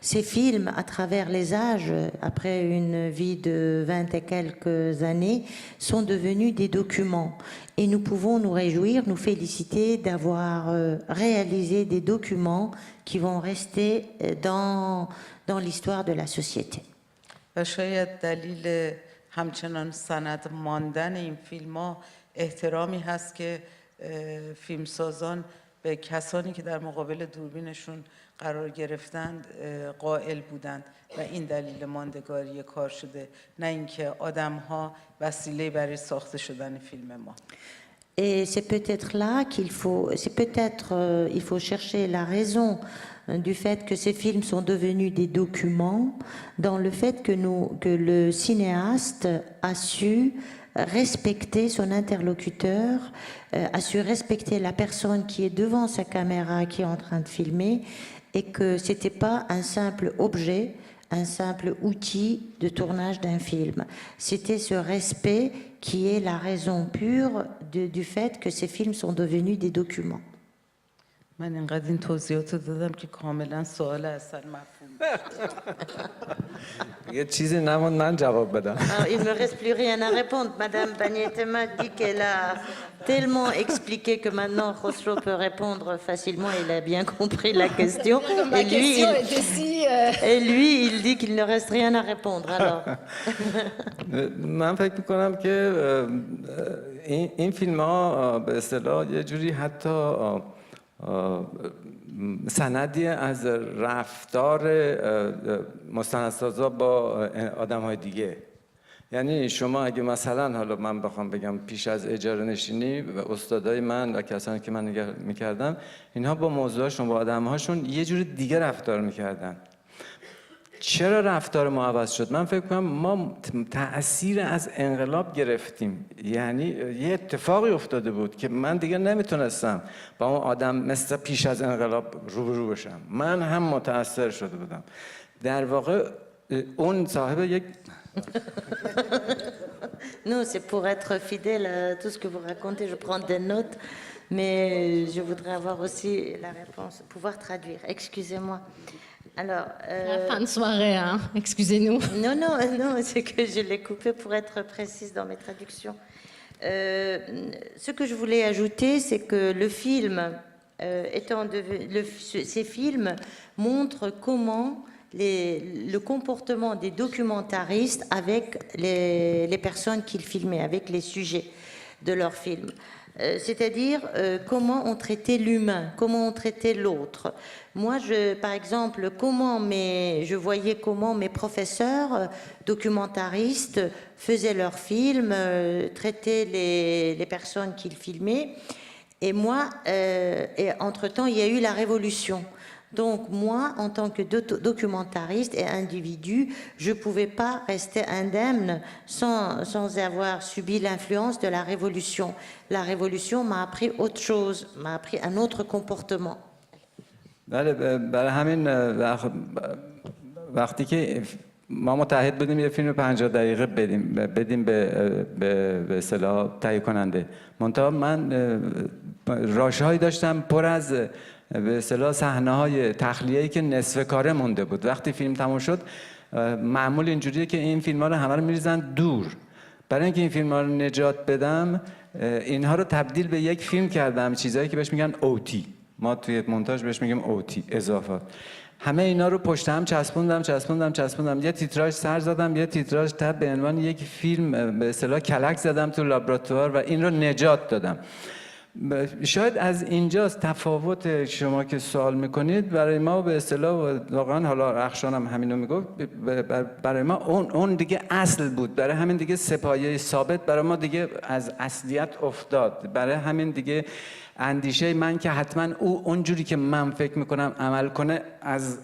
ces films, à travers les âges, après une vie de 20 et quelques années, sont devenus des documents. Et nous pouvons nous réjouir, nous féliciter d'avoir réalisé des documents qui vont rester dans l'histoire de la société. و شاید دلیل همچنان سند ماندن این فیلم ها احترامی هست که فیلمسازان به کسانی که در مقابل دوربینشون قرار گرفتند قائل بودند و این دلیل ماندگاری کار شده، نه اینکه آدم ها وسیله برای ساخته شدن فیلم ما. Et c'est peut-être là il faut chercher la raison du fait que ces films sont devenus des documents, dans le fait que le cinéaste a su respecter son interlocuteur, a su respecter la personne qui est devant sa caméra, qui est en train de filmer, et que c'était pas un simple objet, un simple outil de tournage d'un film. C'était ce respect qui est la raison pure du fait que ces films sont devenus des documents. من اینقدر این توضیحات رو دادم که کاملا سوال اصلا مفهوم. یه چیزی نموند من جواب بدم. Il ne me reste plus rien à répondre. Madame Bagnétema dit qu'elle a tellement expliqué que maintenant Khosrow peut répondre facilement. Il a bien compris la question. Et lui, il dit qu'il ne reste rien à répondre. Alors. من فکر میکنم که این فیلم ها به اصطلاح یه جوری حتی سندی از رفتار مستندسازا با آدم‌های دیگه. یعنی شما اگه مثلا حالا من بخوام بگم پیش از اجاره نشینی و استادای من و کسانی که من نگاه می‌کردم، اینها با موضوعشون با آدم‌هاشون یه جور دیگه رفتار می‌کردن. چرا رفتار ما عوض شد؟ من فکر کنم ما تأثیر از انقلاب گرفتیم. یعنی یه اتفاقی افتاده بود که من دیگه نمیتونستم با اون آدم مثل پیش از انقلاب روبرو بشم. من هم متأثر شده بودم. در واقع اون صاحب یک Non, c'est pour être fidèle à tout ce que vous racontez. Je prends des notes, mais je voudrais avoir aussi la réponse, pouvoir traduire. Excusez-moi. Alors, la fin de soirée, hein. Excusez-nous. Non, c'est que je l'ai coupé pour être précise dans mes traductions. Ce que je voulais ajouter, c'est que le film, ces films montrent comment le comportement des documentaristes avec les personnes qu'ils filmaient, avec les sujets de leurs films. C'est-à-dire comment on traitait l'humain, comment on traitait l'autre. Moi, par exemple, je voyais comment mes professeurs documentaristes faisaient leurs films, traitaient les personnes qu'ils filmaient. Et moi, entre-temps, il y a eu la révolution. Donc moi, en tant que documentariste et individu, je ne pouvais pas rester indemne sans avoir subi l'influence de la révolution. La révolution m'a appris autre chose, m'a appris un autre comportement. برای همین وقتی که ما متحد بودیم یه فیلم 50 دقیقه بدیم به اصطلاح تهیه کننده. منتها من راشه‌هایی داشتم پر از به اصطلاح صحنه‌های تخلیه‌ای که نصف کاره مونده بود. وقتی فیلم تموم شد معمول اینجوریه که این فیلم‌ها رو همه رو می‌ریزن دور. برای اینکه این فیلم‌ها رو نجات بدم اینها رو تبدیل به یک فیلم کردم، چیزایی که بهش میگن اوتی. ما توی مونتاژ بهش میگیم اوتی، اضافات. همه اینا رو پشت هم چسبوندم، یه تیتراژ سر زدم، یه تیتراژ تحت به عنوان یک فیلم به اصطلاح کلک زدم تو لابراتوار و این رو نجات دادم. شاید از اینجاست تفاوت شما که سوال میکنید. برای ما به اصطلاح واقعا، حالا رخشان هم همینو میگفت، برای ما اون دیگه اصل بود، برای همین دیگه سپایه ثابت برای ما دیگه از اصلیت افتاد. برای همین دیگه اندیشه من که حتما اونجوری که من فکر میکنم عمل کنه از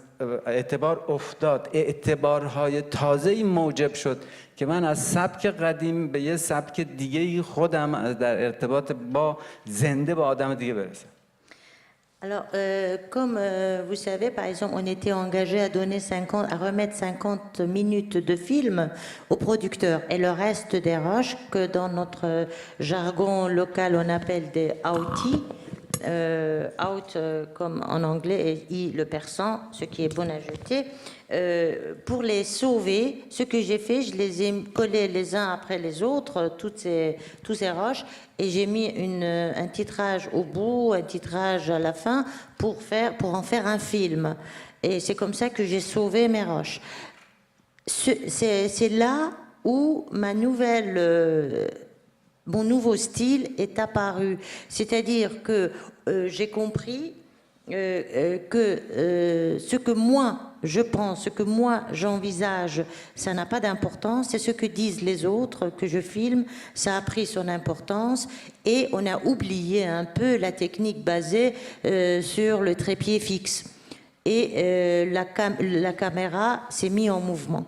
اعتبار افتاد. اعتبارهای تازه‌ای موجب شد که من از سبک قدیم به یه سبک دیگه خودم در ارتباط با زنده با آدم دیگه برسم. Alors, comme vous savez, par exemple, on était engagé à donner à remettre 50 minutes de film au producteur et le reste des rushs, que dans notre jargon local on appelle des outies, out comme en anglais et i le persan, ce qui est bon à jeter. Pour les sauver, ce que j'ai fait, je les ai collés les uns après les autres, tous ces roches, et j'ai mis un titrage au bout, un titrage à la fin, pour en faire un film. Et c'est comme ça que j'ai sauvé mes roches. C'est là où mon nouveau style est apparu. C'est-à-dire que j'ai compris que ce que moi je pense, ce que moi j'envisage, ça n'a pas d'importance. C'est ce que disent les autres que je filme, ça a pris son importance. Et on a oublié un peu la technique basée sur le trépied fixe. Et la caméra s'est mise en mouvement.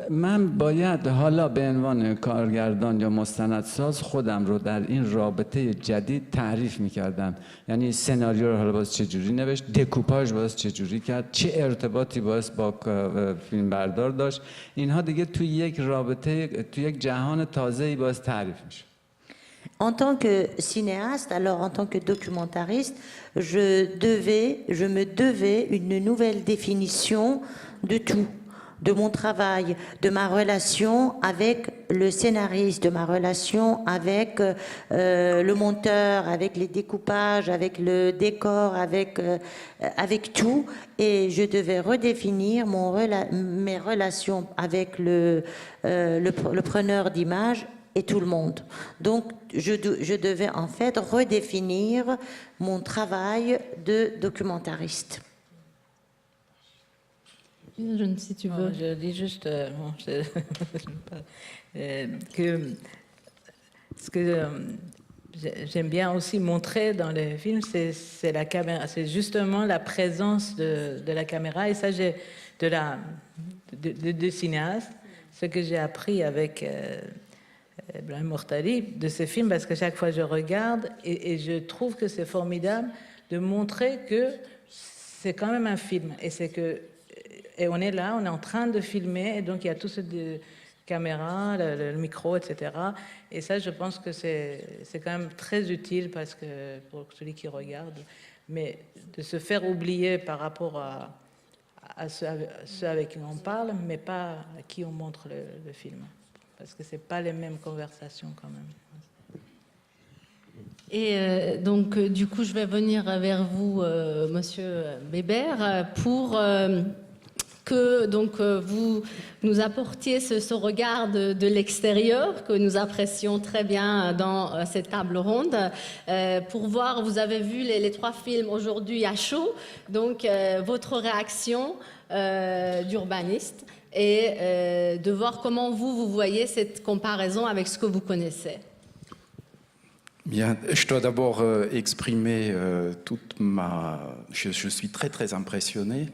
من باید حالا به عنوان کارگردان یا مستندساز خودم رو در این رابطه جدید تعریف می‌کردم. یعنی سناریو رو حالا باز چجوری نوشت، دکوپاژ باز چجوری کرد، چه ارتباطی باز با فیلمبردار داشت. اینها دیگه توی یک رابطه، توی یک جهان تازه‌ای باز تعریف میشه. En tant que cinéaste, alors en tant que documentariste, je me devais une nouvelle définition de tout. De mon travail, de ma relation avec le scénariste, de ma relation avec le monteur, avec les découpages, avec le décor, avec tout. Et je devais redéfinir mes relations avec le preneur d'images et tout le monde. Donc, je devais en fait redéfinir mon travail de documentariste. Si tu veux. Je dis juste que ce que j'aime bien aussi montrer dans les films, c'est la caméra, c'est justement la présence de la caméra. Et ça, j'ai de cinéaste, ce que j'ai appris avec Ibrahim Mortali de ces films, parce que chaque fois je regarde et je trouve que c'est formidable de montrer que c'est quand même un film. Et on est là, on est en train de filmer, et donc il y a tout ce de caméra, le micro, etc. Et ça, je pense que c'est quand même très utile parce que pour celui qui regarde, mais de se faire oublier par rapport à ceux avec qui on parle, mais pas à qui on montre le film, parce que c'est pas les mêmes conversations quand même. Et donc, du coup, je vais venir vers vous, Monsieur Bébert, pour que donc vous nous apportiez ce regard de l'extérieur que nous apprécions très bien dans cette table ronde. Pour voir, vous avez vu les trois films aujourd'hui à chaud, donc votre réaction d'urbaniste et de voir comment vous voyez cette comparaison avec ce que vous connaissez. Bien, je dois d'abord exprimer toute ma... Je suis très très impressionné.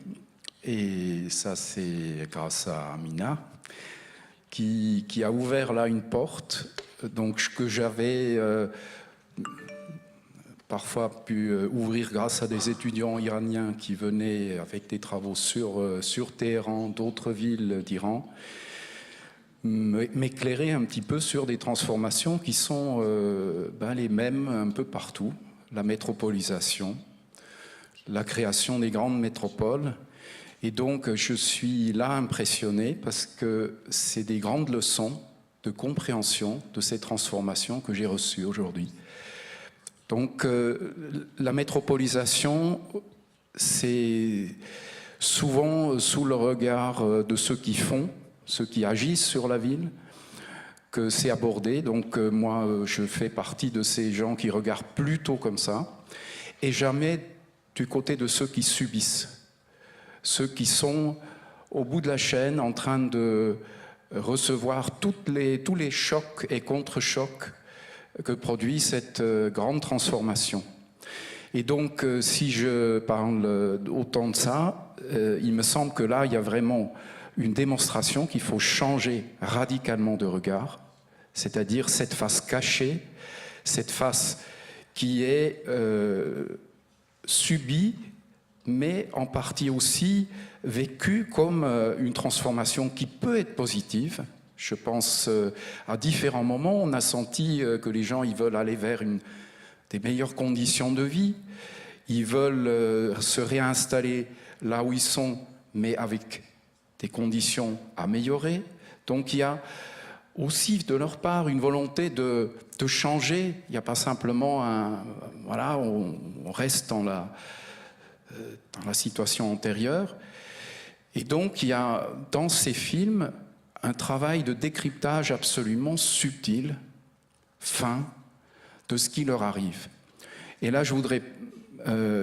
Et ça, c'est grâce à Amina, qui a ouvert là une porte, donc que j'avais parfois pu ouvrir grâce à des étudiants iraniens qui venaient avec des travaux sur Téhéran, d'autres villes d'Iran, m'éclairer un petit peu sur des transformations qui sont les mêmes un peu partout. La métropolisation, la création des grandes métropoles. Et donc, je suis là impressionné parce que c'est des grandes leçons de compréhension de ces transformations que j'ai reçues aujourd'hui. Donc la métropolisation, c'est souvent sous le regard de ceux qui font, ceux qui agissent sur la ville, que c'est abordé. Donc moi, je fais partie de ces gens qui regardent plutôt comme ça, et jamais du côté de ceux qui subissent, ceux qui sont au bout de la chaîne en train de recevoir tous les chocs et contre-chocs que produit cette grande transformation. Et donc, si je parle autant de ça, il me semble que là, il y a vraiment une démonstration qu'il faut changer radicalement de regard, c'est-à-dire cette face cachée, cette face qui est subie, mais en partie aussi vécue comme une transformation qui peut être positive. Je pense à différents moments, on a senti que les gens ils veulent aller vers des meilleures conditions de vie, ils veulent se réinstaller là où ils sont, mais avec des conditions améliorées. Donc il y a aussi de leur part une volonté de changer. Il n'y a pas simplement voilà, on reste dans la situation antérieure. Et donc il y a dans ces films un travail de décryptage absolument subtil, fin, de ce qui leur arrive. Et là, je voudrais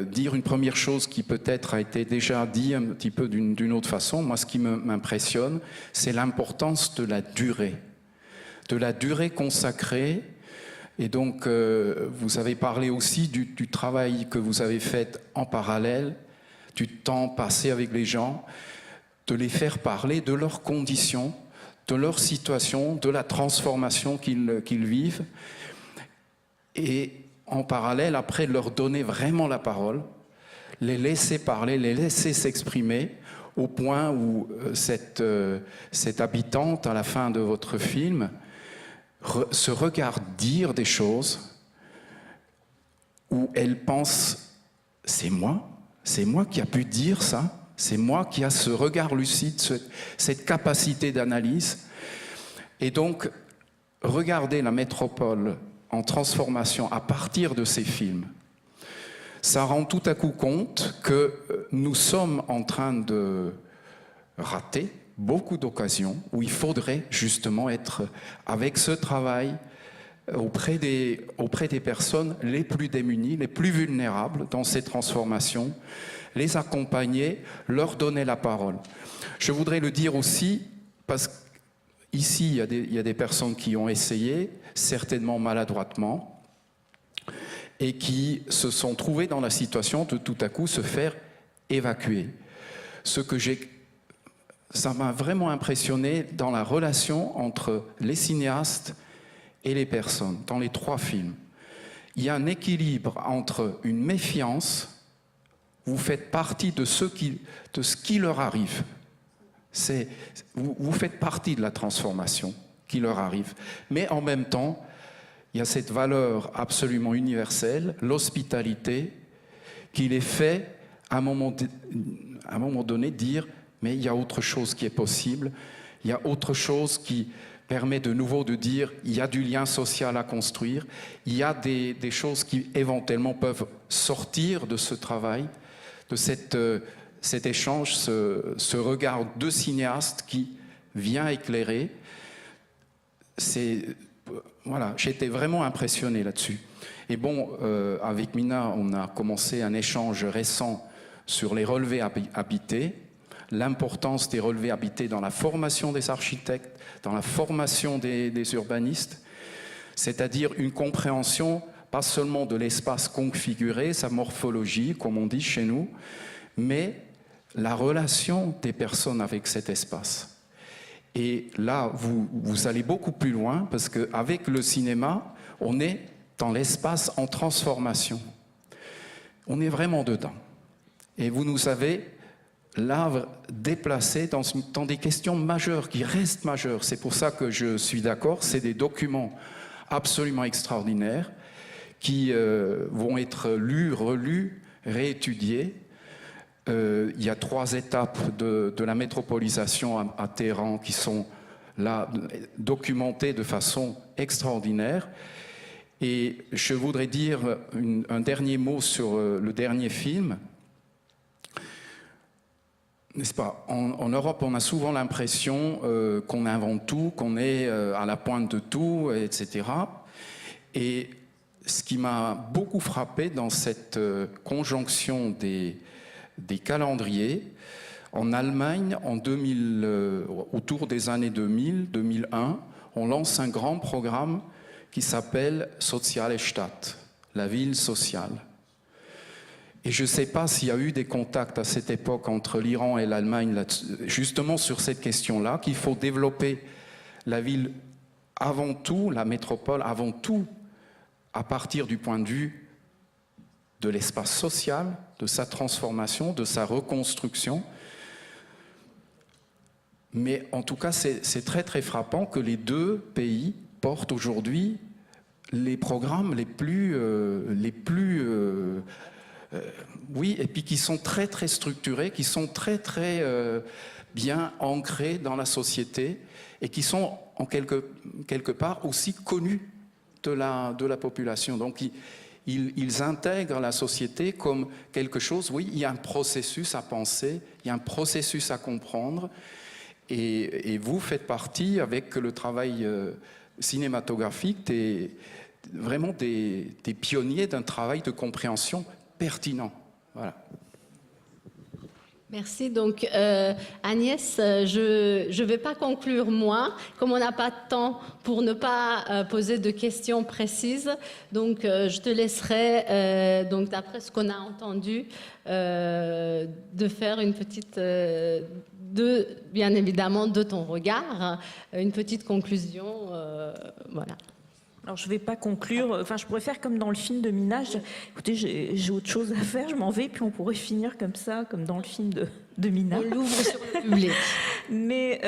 dire une première chose qui peut-être a été déjà dit un petit peu d'une autre façon. Moi, ce qui m'impressionne, c'est l'importance de la durée consacrée. Et donc, vous avez parlé aussi du travail que vous avez fait en parallèle, du temps passé avec les gens, de les faire parler de leurs conditions, de leur situation, de la transformation qu'ils vivent, et en parallèle, après, leur donner vraiment la parole, les laisser parler, les laisser s'exprimer, au point où cette habitante, à la fin de votre film, se regarde dire des choses où elle pense « c'est moi qui a pu dire ça ». C'est moi qui a ce regard lucide, cette capacité d'analyse. Et donc, regarder la métropole en transformation à partir de ces films, ça rend tout à coup compte que nous sommes en train de rater beaucoup d'occasions où il faudrait justement être avec ce travail auprès des personnes les plus démunies, les plus vulnérables dans ces transformations, les accompagner, leur donner la parole. Je voudrais le dire aussi, parce qu'ici, il y a des personnes qui ont essayé, certainement maladroitement, et qui se sont trouvées dans la situation de tout à coup se faire évacuer. Ça m'a vraiment impressionné dans la relation entre les cinéastes et les personnes, dans les trois films. Il y a un équilibre entre une méfiance. Vous faites partie de ce qui leur arrive. Vous faites partie de la transformation qui leur arrive. Mais en même temps, il y a cette valeur absolument universelle, l'hospitalité, qui les fait, à un moment donné, dire « mais il y a autre chose qui est possible, il y a autre chose qui permet de nouveau de dire il y a du lien social à construire, il y a des choses qui éventuellement peuvent sortir de ce travail, de cet échange, ce regard de cinéaste qui vient éclairer. Voilà, j'étais vraiment impressionné là-dessus. Et bon, avec Mina, on a commencé un échange récent sur les relevés habités, l'importance des relevés habités dans la formation des architectes, dans la formation des urbanistes, c'est-à-dire une compréhension pas seulement de l'espace configuré, sa morphologie, comme on dit chez nous, mais la relation des personnes avec cet espace. Et là, vous allez beaucoup plus loin, parce qu'avec le cinéma, on est dans l'espace en transformation. On est vraiment dedans. Et vous nous avez là déplacé dans des questions majeures, qui restent majeures. C'est pour ça que je suis d'accord, c'est des documents absolument extraordinaires, qui vont être lus, relus, réétudiés. Il y a 3 étapes de la métropolisation à Téhéran qui sont là documentées de façon extraordinaire. Et je voudrais dire un dernier mot sur le dernier film. N'est-ce pas? En Europe, on a souvent l'impression qu'on invente tout, qu'on est à la pointe de tout, etc. Et ce qui m'a beaucoup frappé dans cette conjonction des calendriers, en Allemagne, autour des années 2000, 2001, on lance un grand programme qui s'appelle Soziale Stadt, la ville sociale. Et je ne sais pas s'il y a eu des contacts à cette époque entre l'Iran et l'Allemagne, justement sur cette question-là, qu'il faut développer la ville avant tout, la métropole avant tout, à partir du point de vue de l'espace social, de sa transformation, de sa reconstruction. Mais en tout cas, c'est très très frappant que les deux pays portent aujourd'hui les programmes les plus oui, et puis qui sont très très structurés, qui sont très très bien ancrés dans la société et qui sont en quelque part aussi connus de la population. Donc ils intègrent la société comme quelque chose, oui, il y a un processus à penser, il y a un processus à comprendre, et vous faites partie, avec le travail cinématographique, vraiment des pionniers d'un travail de compréhension pertinent. Voilà. Merci. Donc, Agnès, je ne vais pas conclure moi, comme on n'a pas de temps pour ne pas poser de questions précises. Donc, je te laisserai, donc d'après ce qu'on a entendu, de faire une petite, bien évidemment, de ton regard, une petite conclusion. Voilà. Alors, je ne vais pas conclure. Enfin, je pourrais faire comme dans le film de Mina. Écoutez, j'ai autre chose à faire, je m'en vais, puis on pourrait finir comme ça, comme dans le film de Mina. On l'ouvre sur le public. Mais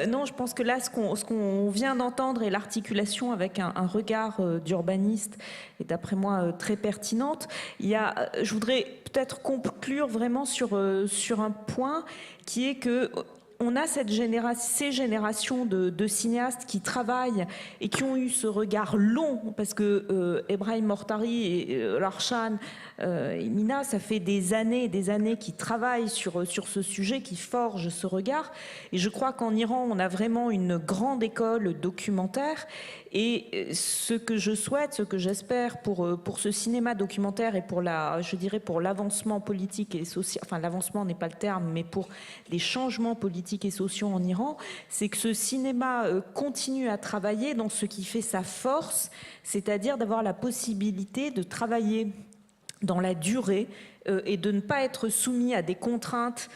non, je pense que là, ce qu'on vient d'entendre et l'articulation avec un regard d'urbaniste est, d'après moi, très pertinente. Je voudrais peut-être conclure vraiment sur un point qui est que on a ces générations de cinéastes qui travaillent et qui ont eu ce regard long, parce que Ebrahim Mortari et Larchan et Mina, ça fait des années qu'ils travaillent sur ce sujet, qui forgent ce regard. Et je crois qu'en Iran, on a vraiment une grande école documentaire. Et ce que je souhaite, ce que j'espère pour ce cinéma documentaire et pour l'avancement politique et social, enfin l'avancement n'est pas le terme, mais pour les changements politiques et sociaux en Iran, c'est que ce cinéma continue à travailler dans ce qui fait sa force, c'est-à-dire d'avoir la possibilité de travailler dans la durée et de ne pas être soumis à des contraintes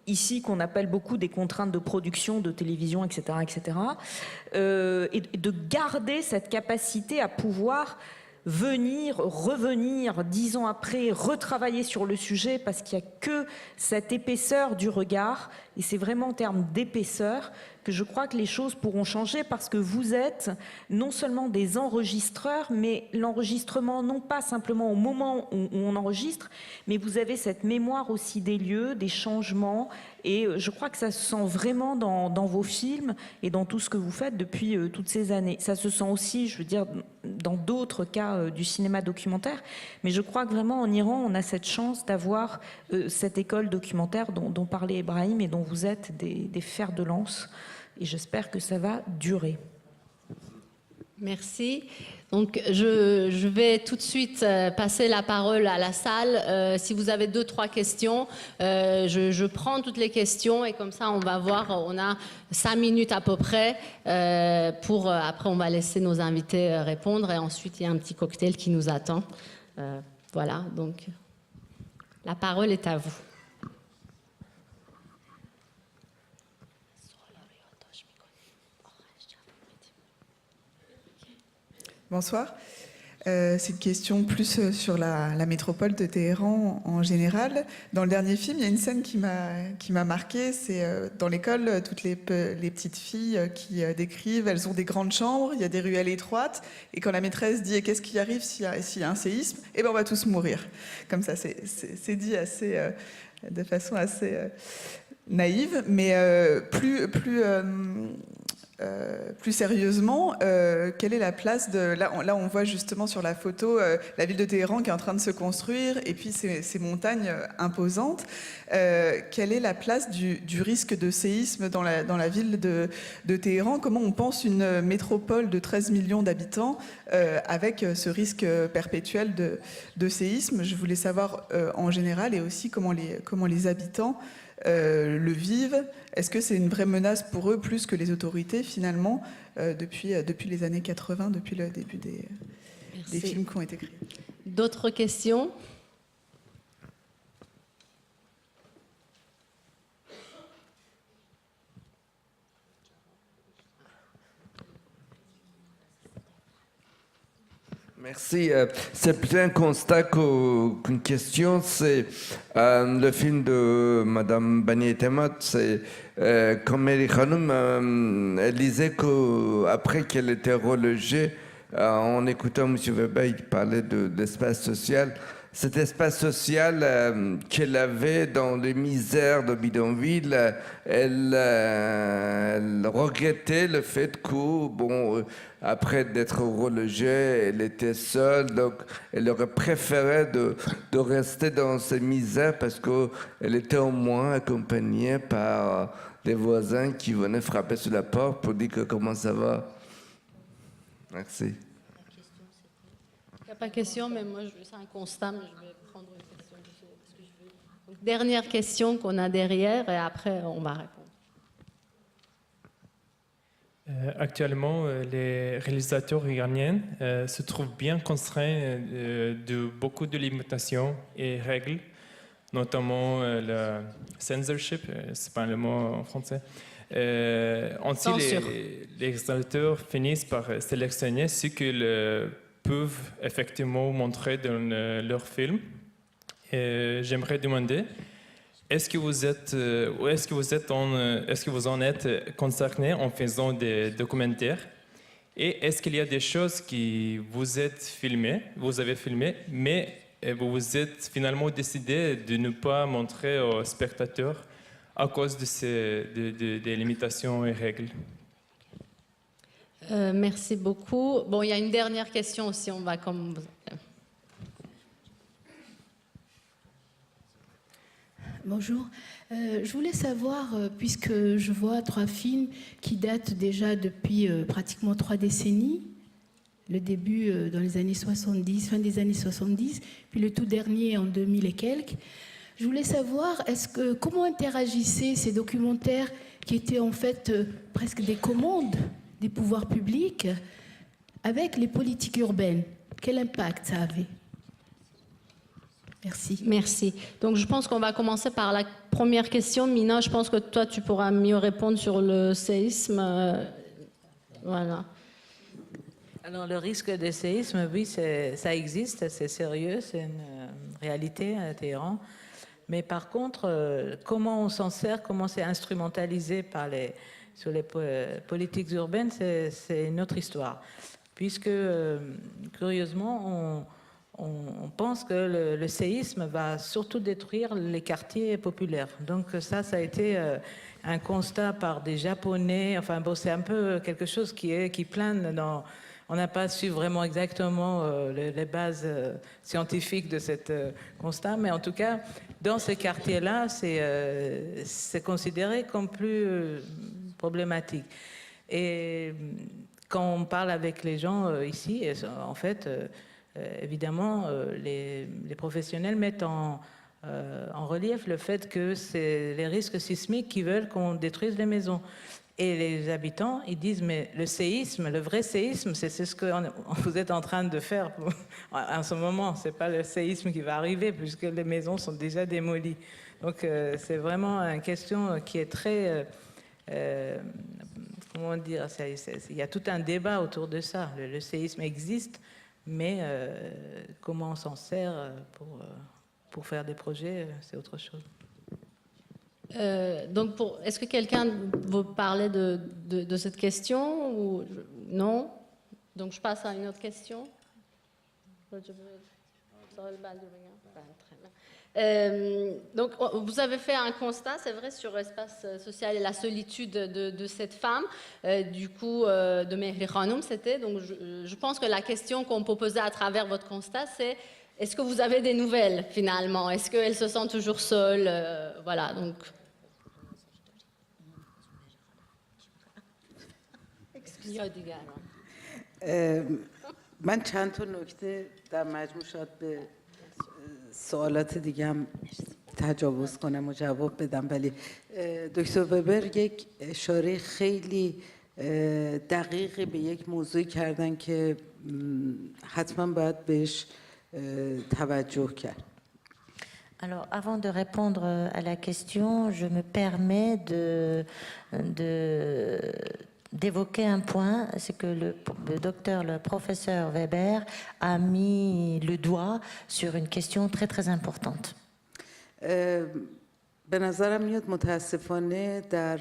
ici qu'on appelle beaucoup des contraintes de production, de télévision, etc., etc., et de garder cette capacité à pouvoir revenir 10 ans après, retravailler sur le sujet, parce qu'il n'y a que cette épaisseur du regard, et c'est vraiment en termes d'épaisseur que je crois que les choses pourront changer, parce que vous êtes non seulement des enregistreurs, mais l'enregistrement non pas simplement au moment où on enregistre, mais vous avez cette mémoire aussi des lieux, des changements, et je crois que ça se sent vraiment dans vos films et dans tout ce que vous faites depuis toutes ces années. Ça se sent aussi, je veux dire, dans d'autres cas du cinéma documentaire, mais je crois que vraiment en Iran, on a cette chance d'avoir cette école documentaire dont parlait Ebrahim et dont vous êtes des fers de lance. Et j'espère que ça va durer. Merci. Donc, je vais tout de suite passer la parole à la salle. Si vous avez 2-3 questions, je prends toutes les questions et comme ça, on va voir. On a 5 minutes à peu près. Après, on va laisser nos invités répondre et ensuite, il y a un petit cocktail qui nous attend. Voilà, donc la parole est à vous. Bonsoir. C'est une question plus sur la métropole de Téhéran en général. Dans le dernier film, il y a une scène qui m'a marquée. C'est dans l'école, toutes les petites filles qui décrivent, elles ont des grandes chambres, il y a des ruelles étroites, et quand la maîtresse dit « qu'est-ce qui arrive s'il y a un séisme ?» Eh bien, on va tous mourir. Comme ça, c'est dit de façon assez naïve, mais plus plus sérieusement, quelle est la place de... Là, on voit justement sur la photo la ville de Téhéran qui est en train de se construire et puis ces montagnes imposantes. Quelle est la place du risque de séisme dans la ville de Téhéran? Comment on pense une métropole de 13 millions d'habitants avec ce risque perpétuel de séisme? Je voulais savoir en général et aussi comment les habitants le vivent. Est-ce que c'est une vraie menace pour eux plus que les autorités finalement depuis les années 80, depuis le début des films qui ont été créés? D'autres questions? Merci. C'est plus un constat qu'une question. C'est le film de Madame Bani-Etemad. C'est quand Mary Khanoum, elle disait qu'après qu'elle était relogée, en écoutant M. Weber, il parlait d'espace social. Cet espace social qu'elle avait dans les misères de bidonville, elle regrettait le fait que, bon, après d'être relogée, elle était seule, donc elle aurait préféré de rester dans ces misères parce qu'elle était au moins accompagnée par des voisins qui venaient frapper sur la porte pour dire que comment ça va. Merci. Il n'y a pas de question, mais moi, c'est un constat, mais je vais prendre une question. Donc, dernière question qu'on a derrière, et après, on va répondre. Actuellement, les réalisateurs iraniens se trouvent bien contraints de beaucoup de limitations et règles, notamment le censorship, c'est pas le mot en français. Ainsi, les réalisateurs finissent par sélectionner ce qu'ils peuvent effectivement montrer dans leur film. J'aimerais demander, est-ce que vous en êtes concerné en faisant des documentaires? Et est-ce qu'il y a des choses que vous avez filmées, mais vous vous êtes finalement décidé de ne pas montrer aux spectateurs à cause des limitations et règles? Merci beaucoup. Bon, il y a une dernière question aussi, on va comme... Bonjour. Je voulais savoir, puisque je vois 3 films qui datent déjà depuis pratiquement 3 décennies, le début dans les années 70, fin des années 70, puis le tout dernier en 2000 et quelques. Je voulais savoir, comment interagissaient ces documentaires qui étaient en fait presque des commandes des pouvoirs publics avec les politiques urbaines? Quel impact ça avait? Merci. Merci. Donc, je pense qu'on va commencer par la première question. Mina, je pense que toi, tu pourras mieux répondre sur le séisme. Voilà. Alors, le risque de séisme, oui, ça existe, c'est sérieux, c'est une réalité à Téhéran. Mais par contre, comment on s'en sert, comment c'est instrumentalisé sur les politiques urbaines, c'est une autre histoire. Puisque, curieusement, on pense que le séisme va surtout détruire les quartiers populaires. Donc ça a été un constat par des Japonais. Enfin bon, c'est un peu quelque chose qui plane dans... On n'a pas su vraiment exactement les bases scientifiques de ce constat, mais en tout cas, dans ces quartiers-là, c'est considéré comme plus problématique. Et quand on parle avec les gens ici, en fait... évidemment, les professionnels mettent en relief le fait que c'est les risques sismiques qui veulent qu'on détruise les maisons. Et les habitants, ils disent, mais le séisme, le vrai séisme, c'est ce que vous êtes en train de faire en ce moment. Ce n'est pas le séisme qui va arriver, puisque les maisons sont déjà démolies. Donc, c'est vraiment une question qui est très... comment dire, il y a tout un débat autour de ça. Le séisme existe, mais comment on s'en sert pour faire des projets, c'est autre chose. Donc, est-ce que quelqu'un veut parler de cette question ou non? Donc, je passe à une autre question. Donc, vous avez fait un constat, c'est vrai, sur l'espace social et la solitude de cette femme, du coup, de Mehri Khanoum, c'était. Donc, je pense que la question qu'on peut poser à travers votre constat, c'est est-ce que vous avez des nouvelles, finalement? Est-ce qu'elle se sent toujours seule? Voilà, donc... من چند تا نکته در مجموع شاید به سوالات دیگه هم تجاوز کنم و جواب بدم، ولی دکتر وبر یک اشاره خیلی دقیقی به یک موضوعی کردن که حتما باید بهش توجه کرد. Alors, avant de répondre à la question, je me permets d'évoquer un point, c'est que le professeur Weber a mis le doigt sur une question très très importante. به نظرم میاد متاسفانه در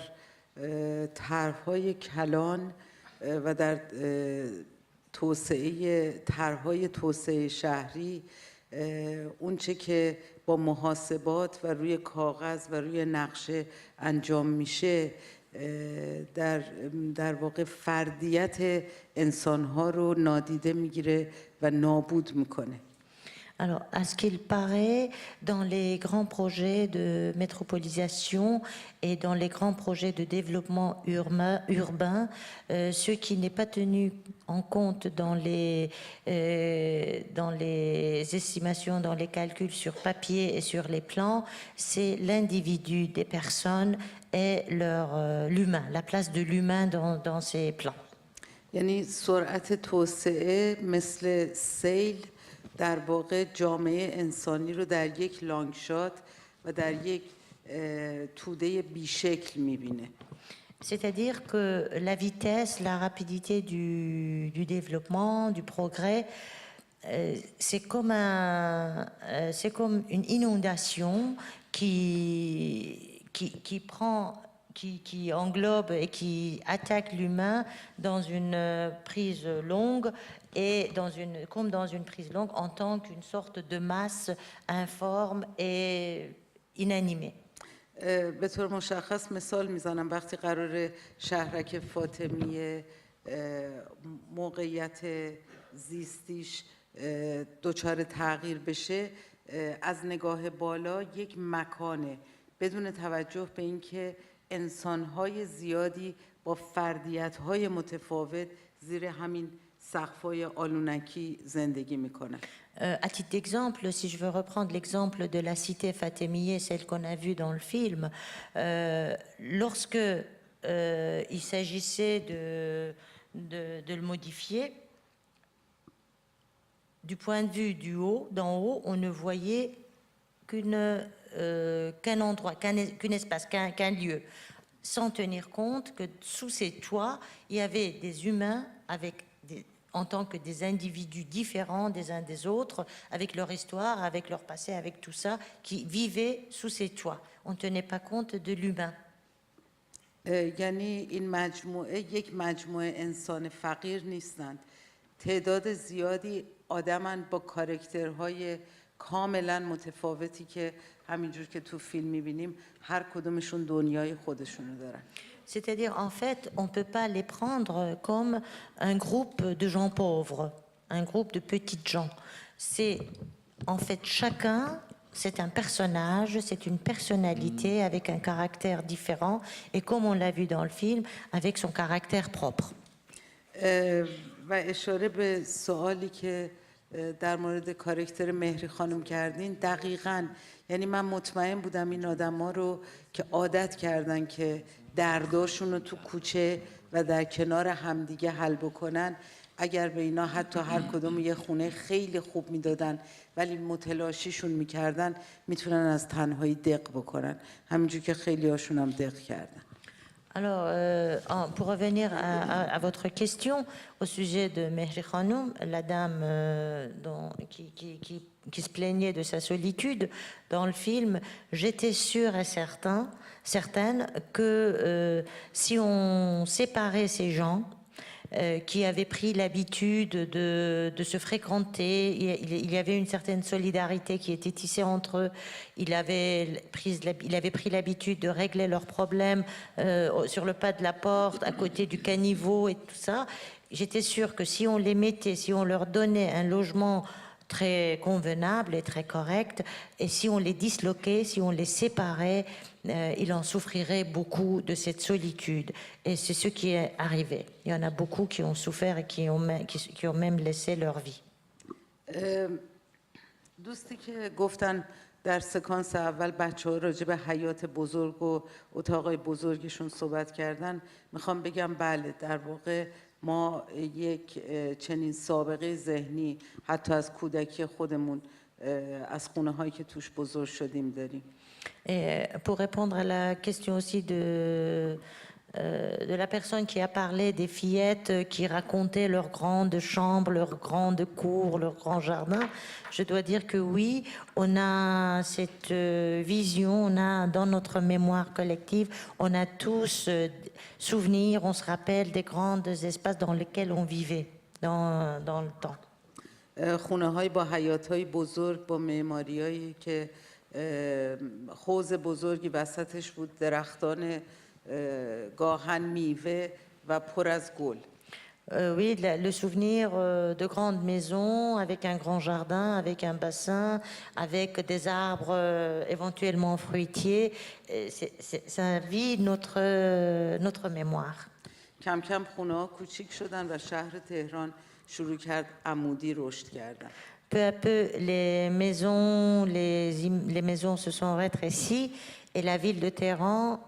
طرح‌های کلان و در طرح‌های توسعه شهری اون چه که با محاسبات و روی کاغذ و روی نقشه انجام میشه در واقع فردیت انسان‌ها رو نادیده میگیره و نابود میکنه. Alors, à ce qu'il paraît, dans les grands projets de métropolisation et dans les grands projets de développement urbain, ce qui n'est pas tenu en compte dans les estimations, dans les calculs sur papier et sur les plans, c'est l'individu des personnes et l'humain, la place de l'humain dans ces plans. یعنی سرعت توسعه مثل سیل در واقع جامعه انسانی رو در یک لانگ شات و در یک توده بیشکل میبینه. C'est-à-dire que la vitesse, la rapidité du développement, du progrès, c'est comme une inondation qui englobe et qui attaque l'humain dans une prise longue et comme dans une prise longue en tant qu'une sorte de masse informe et inanimée. به طور مشخص مثال میزنم وقتی قرار شهرک فاطمیه موقعیت زیستیش دچار تغییر بشه از نگاه بالا یک مکانه بدون توجه به اینکه انسان‌های زیادی با فردیت‌های متفاوت زیر همین سقف‌های آلونکی زندگی می‌کنن. À titre d'exemple, si je veux reprendre l'exemple de la cité Fatémié, celle qu'on a vue dans le film, lorsque il s'agissait de le modifier, du point de vue d'en haut, on ne voyait qu'un endroit, qu'un espace, qu'un lieu, sans tenir compte que sous ces toits, il y avait des humains en tant que des individus différents des uns des autres, avec leur histoire, avec leur passé, avec tout ça, qui vivaient sous ces toits. On ne tenait pas compte de l'humain. یعنی این مجموعه یک مجموعه انسان فقیر نیستند. تعداد زیادی آدمن با کاراکترهای کاملا متفاوتی که همینجور که تو فیلم می‌بینیم هر کدومشون دنیای خودشونو دارن. C'est-à-dire, en fait, on ne peut pas les prendre comme un groupe de gens pauvres, un groupe de petites gens. C'est, en fait, chacun, c'est un personnage, c'est une personnalité avec un caractère différent, et comme on l'a vu dans le film, avec son caractère propre. و اشاره به سوالی که در مورد کاراکتر مهری خانم کردین دقیقاً یعنی من مطمئن بودم این آدما رو که عادت کردن که درداشون رو تو کوچه و در کنار همدیگه حل بکنن اگر به اینا حتی هر کدوم یه خونه خیلی خوب میدادن ولی متلاشیشون میکردن میتونن از تنهایی دق بکنن همینجور که خیلی هاشون هم دق کردن. Alors, pour revenir à votre question au sujet de Mehri Khanoum, la dame qui se plaignait de sa solitude dans le film, j'étais sûre et certaine que si on séparait ces gens, qui avaient pris l'habitude de se fréquenter. Il y avait une certaine solidarité qui était tissée entre eux. Il avait pris l'habitude de régler leurs problèmes sur le pas de la porte, à côté du caniveau et tout ça. J'étais sûre que si on les mettait, si on leur donnait un logement très convenable et très correct, et si on les disloquait, si on les séparait, il en souffrirait beaucoup de cette solitude. Et c'est ce qui est arrivé. Il y en a beaucoup qui ont souffert et qui ont même laissé leur vie. دوستی که گفتن در سکانس اول بچه‌ها راجع به حیات بزرگ و اتاقای بزرگشون صحبت کردن، میخوام بگم بله، در واقع ما یک چنین سابقه ذهنی حتی از کودکی خودمون از خونه‌هایی که توش بزرگ شدیم داریم. Et pour répondre à la question aussi de la personne qui a parlé des fillettes qui racontaient leurs grandes chambres, leurs grandes cours, leurs grands jardins, je dois dire que oui, on a cette vision, on a dans notre mémoire collective, on a tous souvenirs, on se rappelle des grands espaces dans lesquels on vivait dans le temps. خونه‌های با حیاط‌های بزرگ، با معماریایی که حوض بزرگی وسطش بود، درختان گاهن میوه و پر از گل. Oui, le souvenir de grandes maisons avec un grand jardin, avec un bassin, avec des arbres éventuellement fruitiers, ça vit notre mémoire. کم کم خونه‌ها کوچیک شدن و شهر تهران شروع کرد عمودی رشد کردن. Peu à peu, les maisons se sont rétrécies et la ville de Téhéran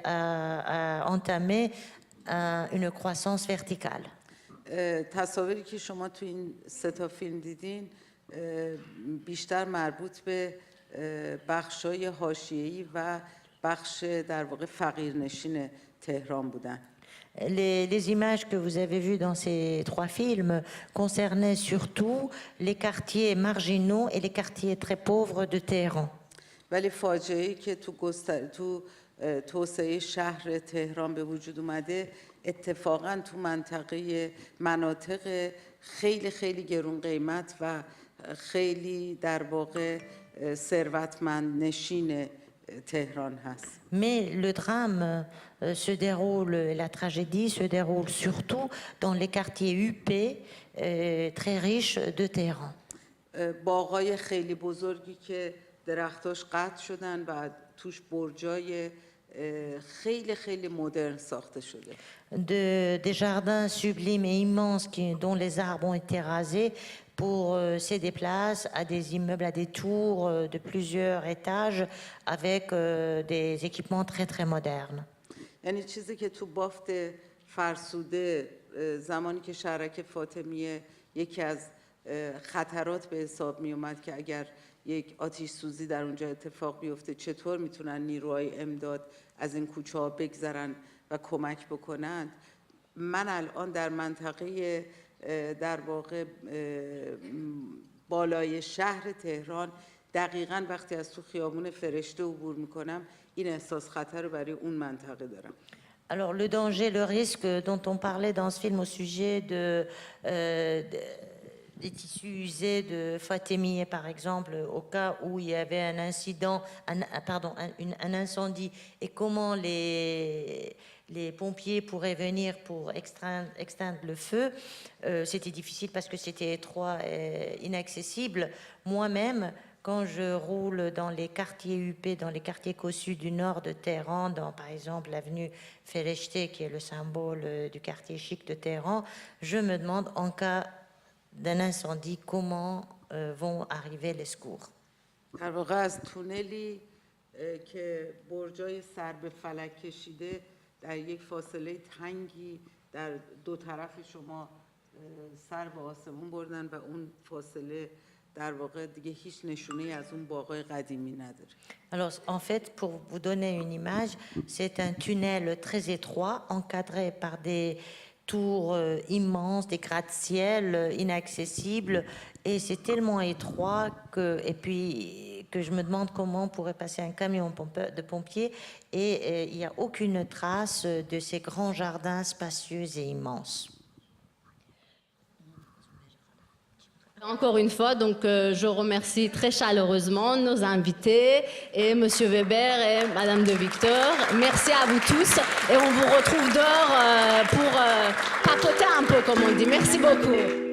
a entamé une croissance verticale. تصاویری که شما تو این 3 فیلم دیدین بیشتر مربوط به بخشای حاشیه‌ای و بخش در واقع فقیرنشین تهران بودن. Les images que vous avez vues dans ces 3 films concernaient surtout les quartiers marginaux et les quartiers très pauvres de Téhéran. ولی فاجعه‌ای که تو توسعه شهر تهران به وجود اومده اتفاقاً تو مناطق خیلی خیلی گرون قیمت و خیلی در واقع ثروتمند نشین تهران هست. Mais le drame se déroule, la tragédie se déroule surtout dans les quartiers huppés, très riches de Téhéran. باغای خیلی بزرگی که درختاش قطع شدن و توش برجای خیلی خیلی مدرن ساخته شده. Des jardins sublimes et immenses dont les arbres ont été rasés pour céder place à des immeubles, à des tours de plusieurs étages avec des équipements très très modernes. یعنی چیزی که تو بافت فرسوده زمانی که شهرک فاطمیه یکی از خطرات به حساب می اومد که اگر یک آتش سوزی در اونجا اتفاق بیفته چطور میتونن نیروهای امداد از این کوچه ها بگذرن و کمک بکنند. من الان در منطقه در واقع بالای شهر تهران دقیقاً وقتی از تو خیابون فرشته عبور میکنم این احساس خطر رو برای اون منطقه دارم. Alors le danger, le risque dont on parlait dans ce film au sujet des tissus usés de Fatemiyeh, par exemple, au cas où il y avait un incident, un incendie, et comment les pompiers pourraient venir pour extinguer le feu. C'était difficile parce que c'était étroit et inaccessible. Moi-même, quand je roule dans les quartiers huppés, dans les quartiers cossus du nord de Téhéran, dans par exemple l'avenue Fereshte, qui est le symbole du quartier chic de Téhéran, je me demande en cas d'un incendie comment vont arriver les secours. در واقع از تونلی که برجای سر به فلک کشیده در یک فاصله تنگی در دو طرف شما سر به آسمون بردن و اون فاصله در واقع دیگه هیچ نشونه‌ای از اون باغای قدیمی نداره. Alors en fait, pour vous donner une image, c'est un tunnel très étroit encadré par des tours immenses, des gratte-ciel inaccessibles, et c'est tellement étroit que je me demande comment pourrait passer un camion de pompiers, et il n'y a aucune trace de ces grands jardins spacieux et immenses. Encore une fois, donc, je remercie très chaleureusement nos invités et Monsieur Weber et Madame de Victor. Merci à vous tous et on vous retrouve dehors pour papoter un peu, comme on dit. Merci beaucoup.